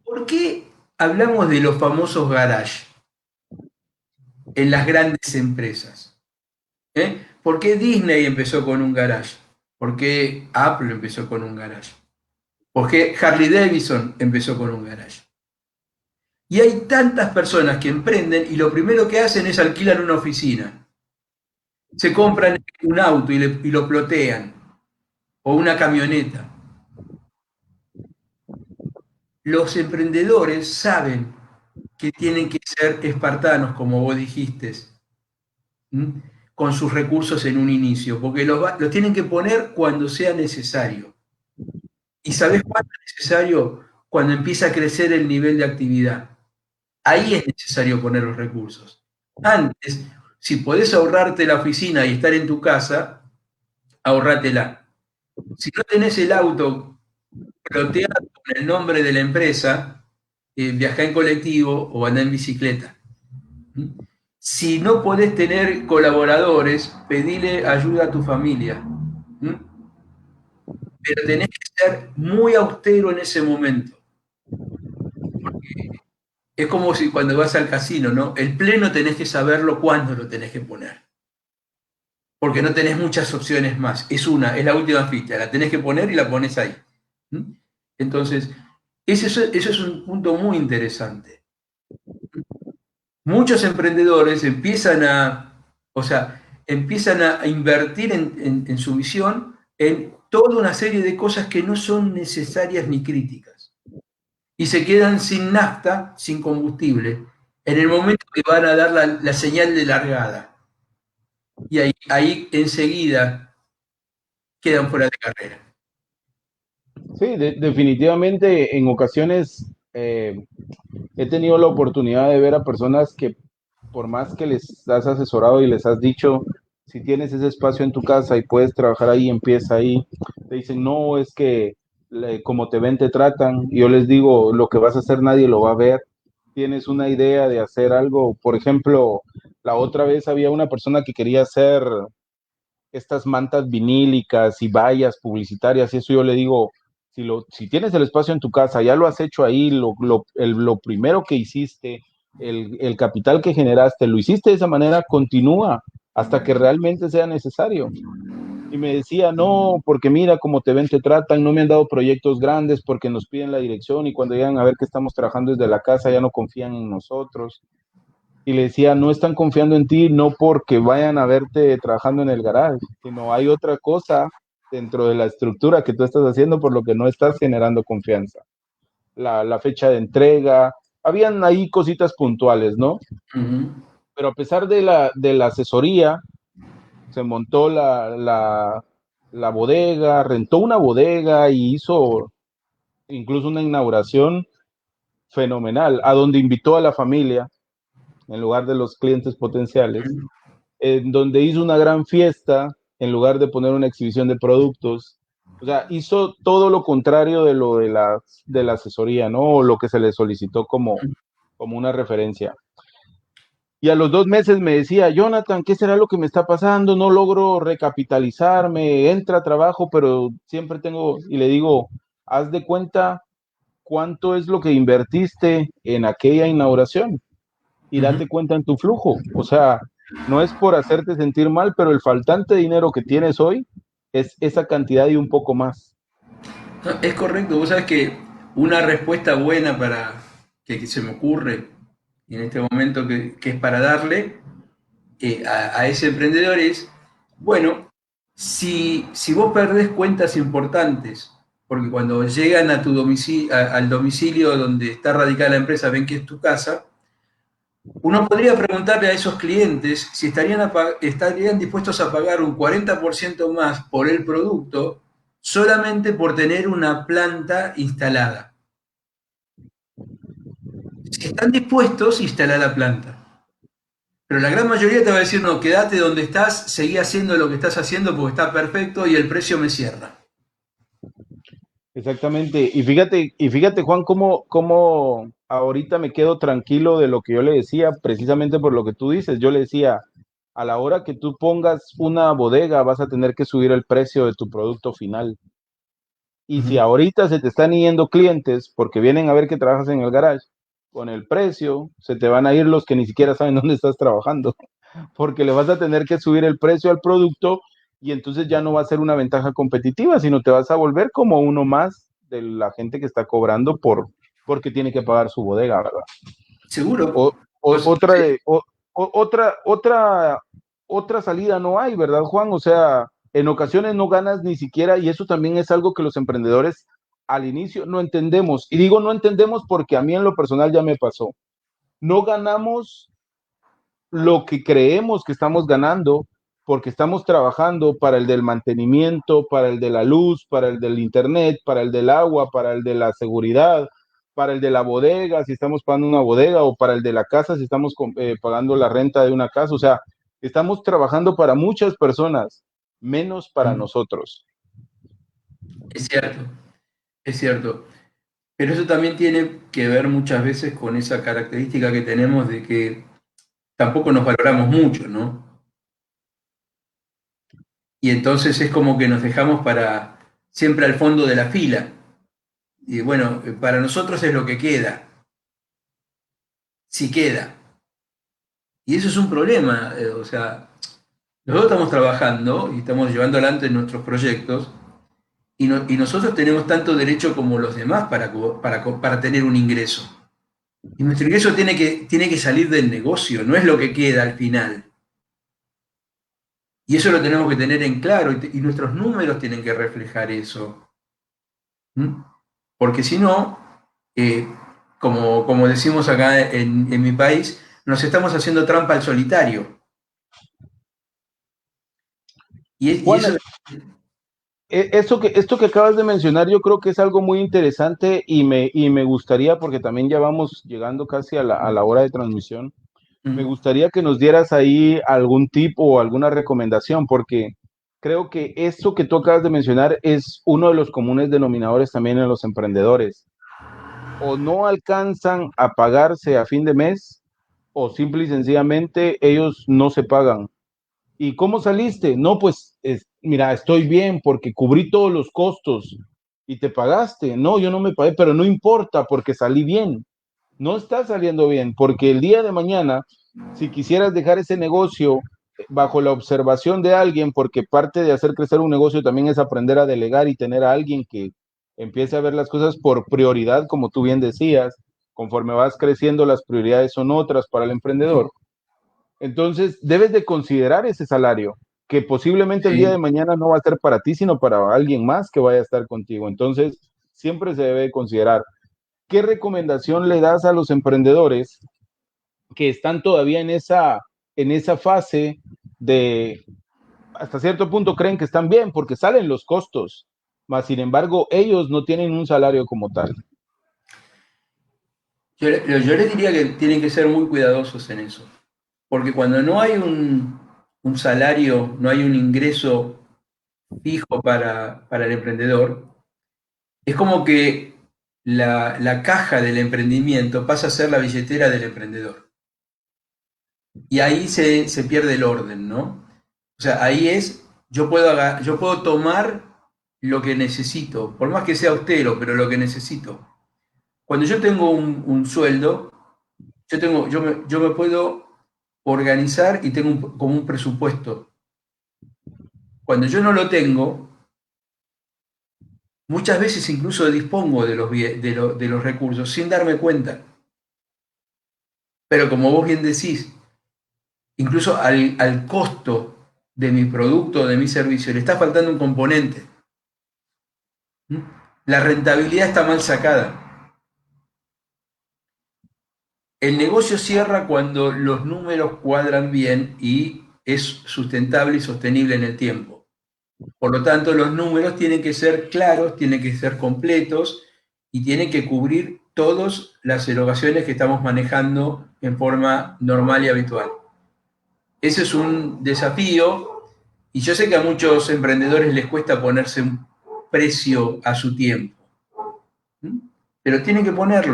¿Por qué hablamos de los famosos garage en las grandes empresas? ¿Por qué Disney empezó con un garage? ¿Por qué Apple empezó con un garage? ¿Por qué Harley Davidson empezó con un garage? Y hay tantas personas que emprenden y lo primero que hacen es alquilar una oficina. Se compran un auto y lo plotean, o una camioneta. Los emprendedores saben que tienen que ser espartanos, como vos dijiste, ¿m? Con sus recursos en un inicio, porque los tienen que poner cuando sea necesario. ¿Y sabés cuándo es necesario? Cuando empieza a crecer el nivel de actividad. Ahí es necesario poner los recursos. Antes, si podés ahorrarte la oficina y estar en tu casa, ahorrátela. Si no tenés el auto ploteado con el nombre de la empresa, viajá en colectivo o andá en bicicleta. Si no podés tener colaboradores, pedile ayuda a tu familia. Pero tenés que ser muy austero en ese momento. Es como si cuando vas al casino, ¿no? El pleno tenés que saberlo cuándo lo tenés que poner. Porque no tenés muchas opciones más. Es la última ficha, la tenés que poner y la pones ahí. Entonces, eso es un punto muy interesante. Muchos emprendedores empiezan a invertir en su visión en toda una serie de cosas que no son necesarias ni críticas. Y se quedan sin nafta, sin combustible, en el momento que van a dar la señal de largada. Y ahí enseguida quedan fuera de carrera. sí, definitivamente en ocasiones he tenido la oportunidad de ver a personas que por más que les has asesorado y les has dicho, si tienes ese espacio en tu casa y puedes trabajar ahí, empieza ahí, te dicen, no, es que como te ven, te tratan. Y yo les digo, lo que vas a hacer nadie lo va a ver. Tienes una idea de hacer algo. Por ejemplo, la otra vez había una persona que quería hacer estas mantas vinílicas y vallas publicitarias y eso yo le digo, si tienes el espacio en tu casa, ya lo has hecho ahí, lo primero que hiciste, el capital que generaste, lo hiciste de esa manera, continúa hasta que realmente sea necesario. y me decía, no, porque mira cómo te ven, te tratan, no me han dado proyectos grandes porque nos piden la dirección y cuando llegan a ver que estamos trabajando desde la casa ya no confían en nosotros. Y le decía, no están confiando en ti, no porque vayan a verte trabajando en el garage, sino hay otra cosa dentro de la estructura que tú estás haciendo por lo que no estás generando confianza. La fecha de entrega, habían ahí cositas puntuales, ¿no? Ujú. Pero a pesar de la asesoría, se montó la bodega, rentó una bodega y hizo incluso una inauguración fenomenal, a donde invitó a la familia en lugar de los clientes potenciales, en donde hizo una gran fiesta en lugar de poner una exhibición de productos. O sea, hizo todo lo contrario de lo de la asesoría, ¿no? O lo que se le solicitó como una referencia. Y a los 2 meses me decía, Jonathan, ¿qué será lo que me está pasando? No logro recapitalizarme, entra a trabajo, pero siempre tengo, y le digo, haz de cuenta cuánto es lo que invertiste en aquella inauguración y Ujú. date cuenta en tu flujo. O sea, no es por hacerte sentir mal, pero el faltante de dinero que tienes hoy es esa cantidad y un poco más. No, es correcto, vos sabés que una respuesta buena para que se me ocurre en este momento que es para darle a ese emprendedor es, bueno, si vos perdés cuentas importantes, porque cuando llegan a tu domicilio, al domicilio donde está radicada la empresa, ven que es tu casa, uno podría preguntarle a esos clientes si estarían dispuestos a pagar un 40% más por el producto solamente por tener una planta instalada. Si están dispuestos, instalar la planta. Pero la gran mayoría te va a decir, no, quédate donde estás, seguí haciendo lo que estás haciendo porque está perfecto y el precio me cierra. Exactamente. Y fíjate, Juan, cómo ahorita me quedo tranquilo de lo que yo le decía, precisamente por lo que tú dices. Yo le decía, a la hora que tú pongas una bodega, vas a tener que subir el precio de tu producto final. Y si Ujú. ahorita se te están yendo clientes porque vienen a ver que trabajas en el garage, con el precio, se te van a ir los que ni siquiera saben dónde estás trabajando, porque le vas a tener que subir el precio al producto y entonces ya no va a ser una ventaja competitiva, sino te vas a volver como uno más de la gente que está cobrando porque tiene que pagar su bodega, ¿verdad? ¿Seguro? O, Pues, otra de otra salida no hay, ¿verdad, Juan? O sea, en ocasiones no ganas ni siquiera, y eso también es algo que los emprendedores al inicio no entendemos. Y digo no entendemos porque a mí en lo personal ya me pasó. No ganamos lo que creemos que estamos ganando porque estamos trabajando para el del mantenimiento, para el de la luz, para el del internet, para el del agua, para el de la seguridad, para el de la bodega, si estamos pagando una bodega, o para el de la casa, si estamos pagando la renta de una casa. O sea, estamos trabajando para muchas personas, menos para nosotros. es cierto, es cierto. Pero eso también tiene que ver muchas veces con esa característica que tenemos de que tampoco nos valoramos mucho, ¿no? Y entonces es como que nos dejamos para siempre al fondo de la fila. Y bueno, para nosotros es lo que queda, si queda. Y eso es un problema, o sea, nosotros estamos trabajando y estamos llevando adelante nuestros proyectos y nosotros tenemos tanto derecho como los demás para tener un ingreso. Y nuestro ingreso tiene que salir del negocio, no es lo que queda al final. Y eso lo tenemos que tener en claro y nuestros números tienen que reflejar eso. ¿Mm? Porque si no, eh, como decimos acá en mi país, nos estamos haciendo trampa al solitario. Y Juan, eso, esto que acabas de mencionar, yo creo que es algo muy interesante y me gustaría, porque también ya vamos llegando casi a la hora de transmisión, me mm, gustaría que nos dieras ahí algún tip o alguna recomendación, porque creo que esto que tú acabas de mencionar es uno de los comunes denominadores también en los emprendedores. O no alcanzan a pagarse a fin de mes, o simple y sencillamente ellos no se pagan. ¿Y cómo saliste? No, pues mira, estoy bien porque cubrí todos los costos y te pagaste. No, yo no me pagué, pero no importa porque salí bien. No está saliendo bien porque el día de mañana, si quisieras dejar ese negocio, bajo la observación de alguien, porque parte de hacer crecer un negocio también es aprender a delegar y tener a alguien que empiece a ver las cosas por prioridad, como tú bien decías. Conforme vas creciendo, las prioridades son otras para el emprendedor. Entonces, debes de considerar ese salario, que posiblemente el día de Sí. mañana no va a ser para ti, sino para alguien más que vaya a estar contigo. Entonces, siempre se debe considerar. ¿Qué recomendación le das a los emprendedores que están todavía en esa fase de, hasta cierto punto creen que están bien porque salen los costos, mas sin embargo ellos no tienen un salario como tal? Yo les diría que tienen que ser muy cuidadosos en eso, porque cuando no hay un salario, no hay un ingreso fijo para el emprendedor, es como que la caja del emprendimiento pasa a ser la billetera del emprendedor. Y ahí se pierde el orden, ¿no? O sea, ahí es, yo puedo tomar lo que necesito, por más que sea austero, pero lo que necesito. Cuando yo tengo un sueldo, yo me puedo organizar y tengo como un presupuesto. Cuando yo no lo tengo, muchas veces incluso dispongo de los recursos sin darme cuenta. Pero como vos bien decís, incluso al costo de mi producto, de mi servicio, le está faltando un componente. ¿Mm? La rentabilidad está mal sacada. El negocio cierra cuando los números cuadran bien y es sustentable y sostenible en el tiempo. Por lo tanto, los números tienen que ser claros, tienen que ser completos y tienen que cubrir todas las erogaciones que estamos manejando en forma normal y habitual. Ese es un desafío y yo sé que a muchos emprendedores les cuesta ponerse un precio a su tiempo, pero tienen que poner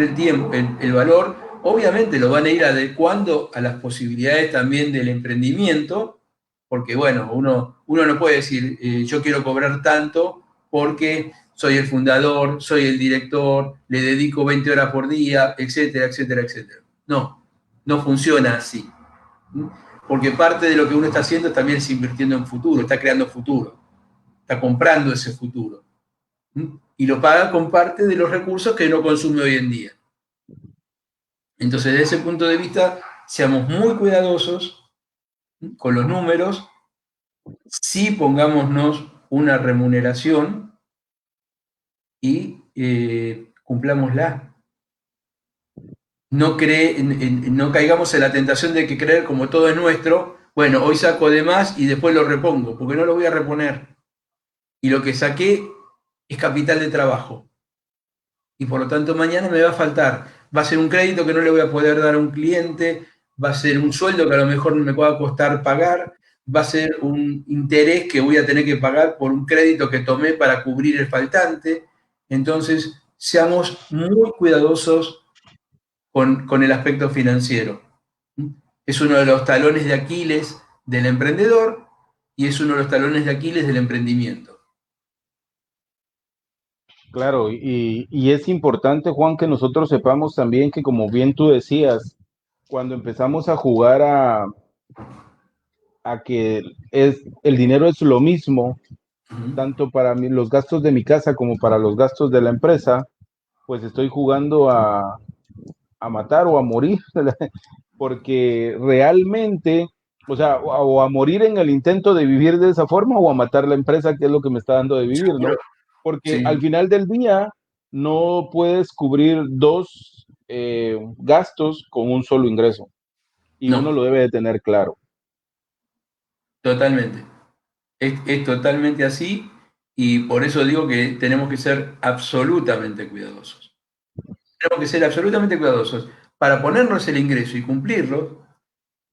el tiempo, el valor, obviamente lo van a ir adecuando a las posibilidades también del emprendimiento, porque bueno, uno no puede decir yo quiero cobrar tanto porque soy el fundador, soy el director, le dedico 20 horas por día, etcétera, etcétera, etcétera. No, no funciona así. Porque parte de lo que uno está haciendo también es invirtiendo en futuro, está creando futuro, está comprando ese futuro. Y lo paga con parte de los recursos que no consume hoy en día. Entonces, desde ese punto de vista, seamos muy cuidadosos con los números, sí pongámonos una remuneración y cumplámosla. No caigamos en la tentación de que creer como todo es nuestro, bueno, hoy saco de más y después lo repongo, porque no lo voy a reponer. Y lo que saqué es capital de trabajo. Y por lo tanto mañana me va a faltar. Va a ser un crédito que no le voy a poder dar a un cliente, va a ser un sueldo que a lo mejor me pueda costar pagar, va a ser un interés que voy a tener que pagar por un crédito que tomé para cubrir el faltante. Entonces, seamos muy cuidadosos con el aspecto financiero. Es uno de los talones de Aquiles del emprendedor y es uno de los talones de Aquiles del emprendimiento. Claro, y es importante, Juan, que nosotros sepamos también que, como bien tú decías, cuando empezamos a jugar a que el dinero es lo mismo, tanto para los gastos de mi casa como para los gastos de la empresa, pues estoy jugando a matar o a morir, porque realmente, o sea, o a morir en el intento de vivir de esa forma o a matar la empresa, que es lo que me está dando de vivir, ¿no? Seguro. Porque al Sí. final del día no puedes cubrir dos gastos con un solo ingreso y uno No, lo debe de tener claro. totalmente. Es totalmente así y por eso digo que tenemos que ser absolutamente cuidadosos. Tenemos que ser absolutamente cuidadosos para ponernos el ingreso y cumplirlo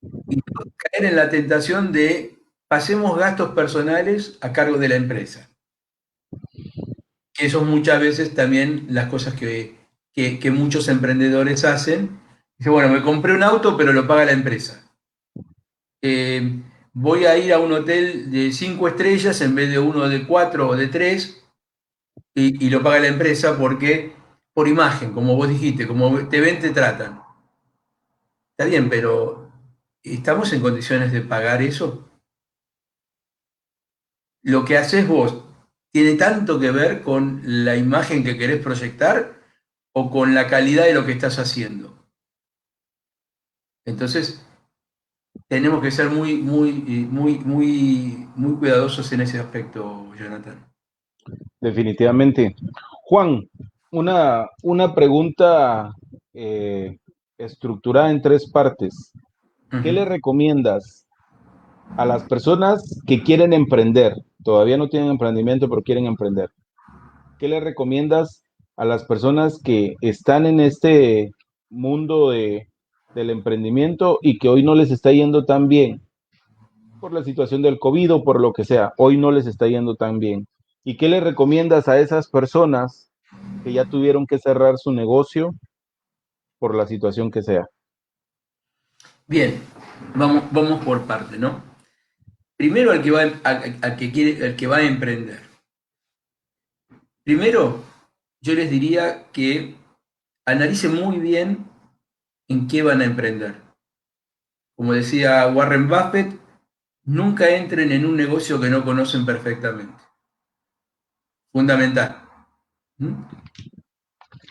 y no caer en la tentación de pasemos gastos personales a cargo de la empresa. Que son muchas veces también las cosas que muchos emprendedores hacen. Dice, bueno, me compré un auto, pero lo paga la empresa. Voy a ir a un hotel de 5 estrellas en vez de uno de 4 o de 3 y lo paga la empresa porque por imagen, como vos dijiste, como te ven, te tratan. Está bien, pero ¿estamos en condiciones de pagar eso? Lo que haces vos tiene tanto que ver con la imagen que querés proyectar o con la calidad de lo que estás haciendo. Entonces, tenemos que ser muy cuidadosos en ese aspecto, Jonathan. Definitivamente. Juan, una pregunta estructurada en tres partes. ¿Qué le Ujú. recomiendas a las personas que quieren emprender? Todavía no tienen emprendimiento, pero quieren emprender. ¿Qué le recomiendas a las personas que están en este mundo del emprendimiento y que hoy no les está yendo tan bien por la situación del COVID o por lo que sea? Hoy no les está yendo tan bien. ¿Y qué le recomiendas a esas personas que ya tuvieron que cerrar su negocio por la situación que sea? Bien, vamos por parte, ¿no? Primero al que va a emprender. Primero, yo les diría que analicen muy bien en qué van a emprender. Como decía Warren Buffett, nunca entren en un negocio que no conocen perfectamente. Fundamental. ¿Mm?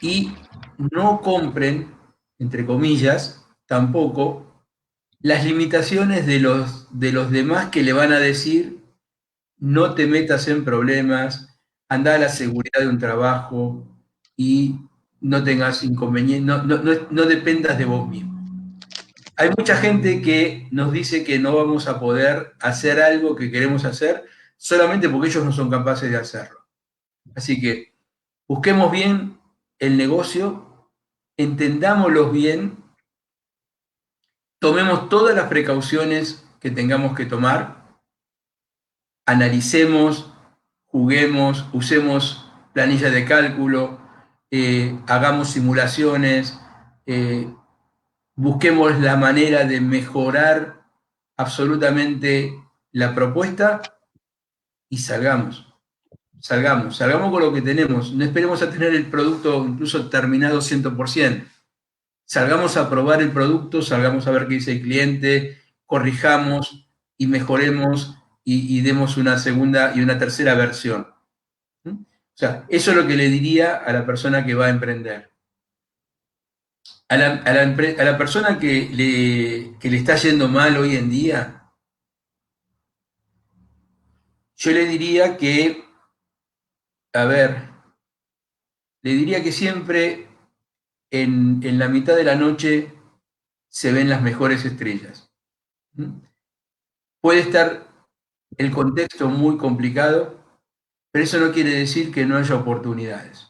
Y no compren, entre comillas, tampoco las limitaciones de los demás que le van a decir no te metas en problemas, anda a la seguridad de un trabajo y no tengas inconvenientes, no dependas de vos mismo. Hay mucha gente que nos dice que no vamos a poder hacer algo que queremos hacer solamente porque ellos no son capaces de hacerlo. Así que busquemos bien el negocio, entendámoslo bien, tomemos todas las precauciones que tengamos que tomar, analicemos, juguemos, usemos planillas de cálculo, hagamos simulaciones, eh, busquemos la manera de mejorar absolutamente la propuesta y salgamos con lo que tenemos. No esperemos a tener el producto incluso terminado 100%. Salgamos a probar el producto, salgamos a ver qué dice el cliente, corrijamos y mejoremos y demos una segunda y una tercera versión. ¿Mm? O sea, eso es lo que le diría a la persona que va a emprender. A la persona que le está yendo mal hoy en día, yo le diría que, a ver, le diría que siempre en la mitad de la noche se ven las mejores estrellas. ¿Mm? Puede estar el contexto muy complicado, pero eso no quiere decir que no haya oportunidades.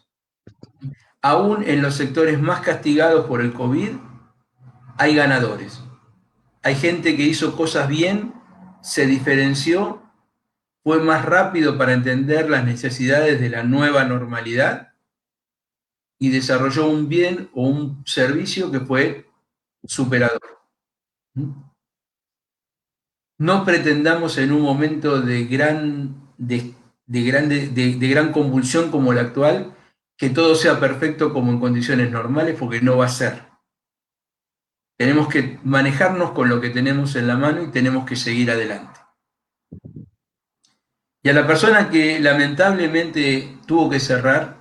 Aún en los sectores más castigados por el COVID, hay ganadores. Hay gente que hizo cosas bien, se diferenció, fue más rápido para entender las necesidades de la nueva normalidad y desarrolló un bien o un servicio que fue superador. No pretendamos en un momento de gran convulsión como la actual que todo sea perfecto como en condiciones normales, porque no va a ser. Tenemos que manejarnos con lo que tenemos en la mano y tenemos que seguir adelante. Y a la persona que lamentablemente tuvo que cerrar,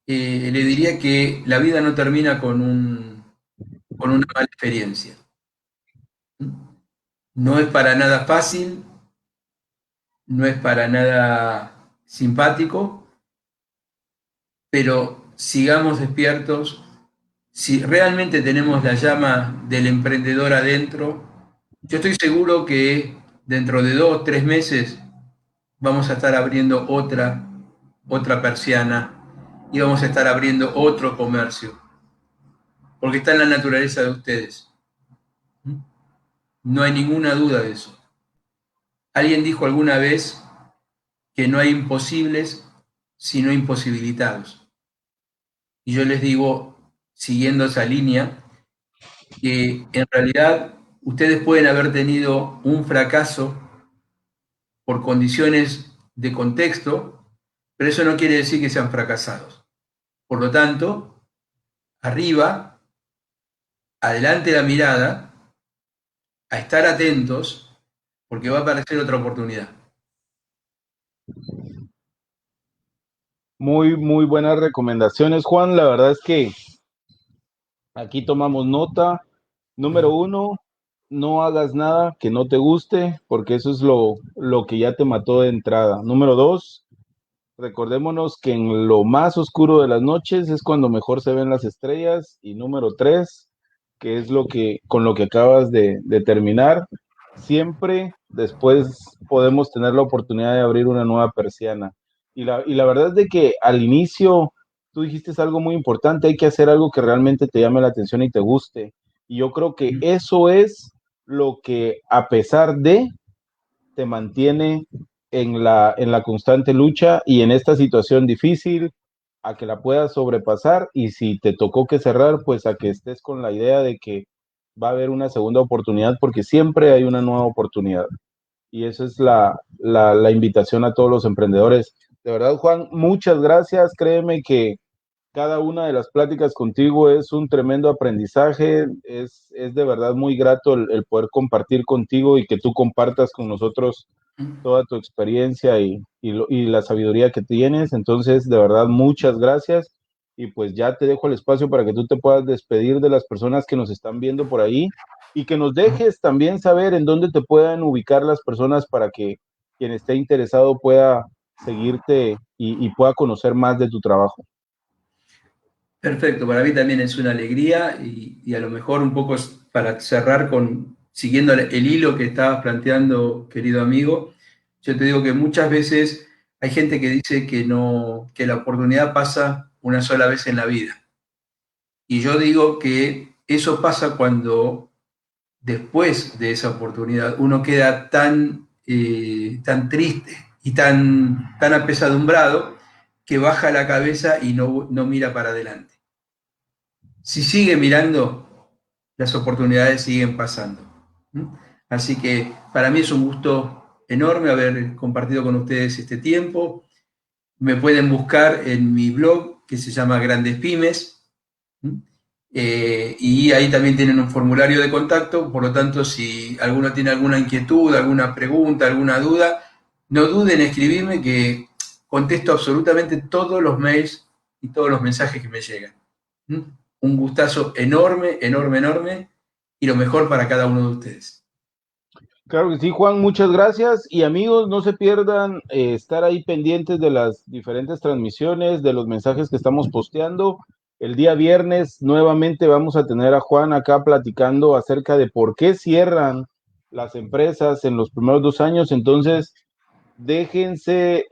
le diría que la vida no termina con una mala experiencia. No es para nada fácil, no es para nada simpático, pero sigamos despiertos. Si realmente tenemos la llama del emprendedor adentro, yo estoy seguro que dentro de 2 o 3 meses vamos a estar abriendo otra persiana y vamos a estar abriendo otro comercio, porque está en la naturaleza de ustedes. No hay ninguna duda de eso. Alguien dijo alguna vez que no hay imposibles, sino imposibilitados. Y yo les digo, siguiendo esa línea, que en realidad ustedes pueden haber tenido un fracaso por condiciones de contexto, pero eso no quiere decir que sean fracasados. Por lo tanto, arriba, adelante la mirada, a estar atentos, porque va a aparecer otra oportunidad. Muy, muy buenas recomendaciones, Juan. La verdad es que aquí tomamos nota. Número uno, no hagas nada que no te guste, porque eso es lo que ya te mató de entrada. Número dos, recordémonos que en lo más oscuro de las noches es cuando mejor se ven las estrellas. Y número tres, que es lo que con lo que acabas de terminar, siempre después podemos tener la oportunidad de abrir una nueva persiana. Y la verdad es de que al inicio tú dijiste algo muy importante, hay que hacer algo que realmente te llame la atención y te guste. Y yo creo que eso es lo que a pesar de te mantiene en la constante lucha y en esta situación difícil, a que la puedas sobrepasar y si te tocó que cerrar, pues a que estés con la idea de que va a haber una segunda oportunidad porque siempre hay una nueva oportunidad. Y esa es la invitación a todos los emprendedores. De verdad, Juan, muchas gracias. Créeme que cada una de las pláticas contigo es un tremendo aprendizaje. Es de verdad muy grato el poder compartir contigo y que tú compartas con nosotros toda tu experiencia y la sabiduría que tienes. Entonces, de verdad, muchas gracias. Y pues ya te dejo el espacio para que tú te puedas despedir de las personas que nos están viendo por ahí y que nos dejes también saber en dónde te puedan ubicar las personas para que quien esté interesado pueda seguirte y pueda conocer más de tu trabajo. Perfecto, para mí también es una alegría y a lo mejor un poco para cerrar siguiendo el hilo que estabas planteando, querido amigo, yo te digo que muchas veces hay gente que dice que no, que la oportunidad pasa una sola vez en la vida. Y yo digo que eso pasa cuando después de esa oportunidad uno queda tan triste y tan apesadumbrado que baja la cabeza y no mira para adelante. Si sigue mirando, las oportunidades siguen pasando. Así que para mí es un gusto enorme haber compartido con ustedes este tiempo. Me pueden buscar en mi blog que se llama Grandes Pymes. Y ahí también tienen un formulario de contacto, por lo tanto, si alguno tiene alguna inquietud, alguna pregunta, alguna duda, no duden en escribirme que contesto absolutamente todos los mails y todos los mensajes que me llegan. Un gustazo enorme, enorme, enorme, y lo mejor para cada uno de ustedes. Claro que sí, Juan, muchas gracias. Y amigos, no se pierdan estar ahí pendientes de las diferentes transmisiones, de los mensajes que estamos posteando. El día viernes nuevamente vamos a tener a Juan acá platicando acerca de por qué cierran las empresas en los primeros 2 años. Entonces, déjense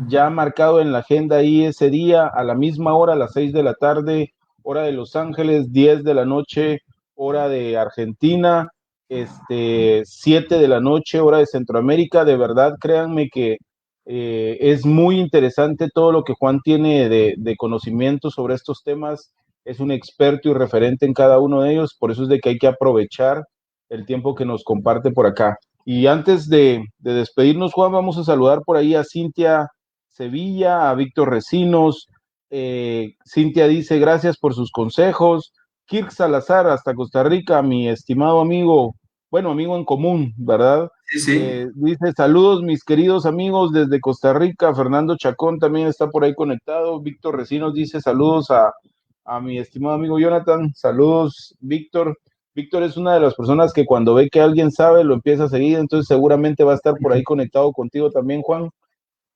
ya marcado en la agenda ahí ese día a la misma hora, a las 6 de la tarde, hora de Los Ángeles, 10 de la noche, hora de Argentina, 7 de la noche, hora de Centroamérica. De verdad, créanme que es muy interesante todo lo que Juan tiene de conocimiento sobre estos temas. Es un experto y referente en cada uno de ellos, por eso es de que hay que aprovechar el tiempo que nos comparte por acá. Y antes de despedirnos, Juan, vamos a saludar por ahí a Cintia Sevilla, a Víctor Recinos. Cintia dice, gracias por sus consejos. Kirk Salazar, hasta Costa Rica, mi estimado amigo, bueno, amigo en común, ¿verdad? Sí, sí. Dice, saludos, mis queridos amigos desde Costa Rica. Fernando Chacón también está por ahí conectado. Víctor Recinos dice, saludos a mi estimado amigo Jonathan. Saludos, Víctor. Víctor es una de las personas que cuando ve que alguien sabe, lo empieza a seguir, entonces seguramente va a estar por ahí conectado contigo también, Juan.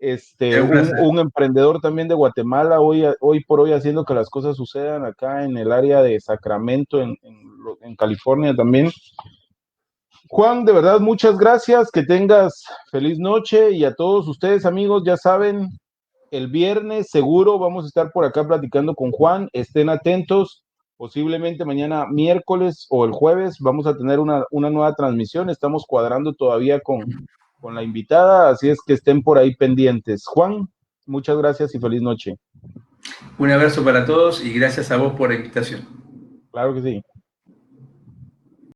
Es un placer. Un emprendedor también de Guatemala, hoy por hoy haciendo que las cosas sucedan acá en el área de Sacramento, en California también. Juan, de verdad, muchas gracias, que tengas feliz noche y a todos ustedes, amigos, ya saben, el viernes seguro vamos a estar por acá platicando con Juan, estén atentos, posiblemente mañana miércoles o el jueves vamos a tener una nueva transmisión, estamos cuadrando todavía con la invitada, así es que estén por ahí pendientes. Juan, muchas gracias y feliz noche. Un abrazo para todos y gracias a vos por la invitación. Claro que sí.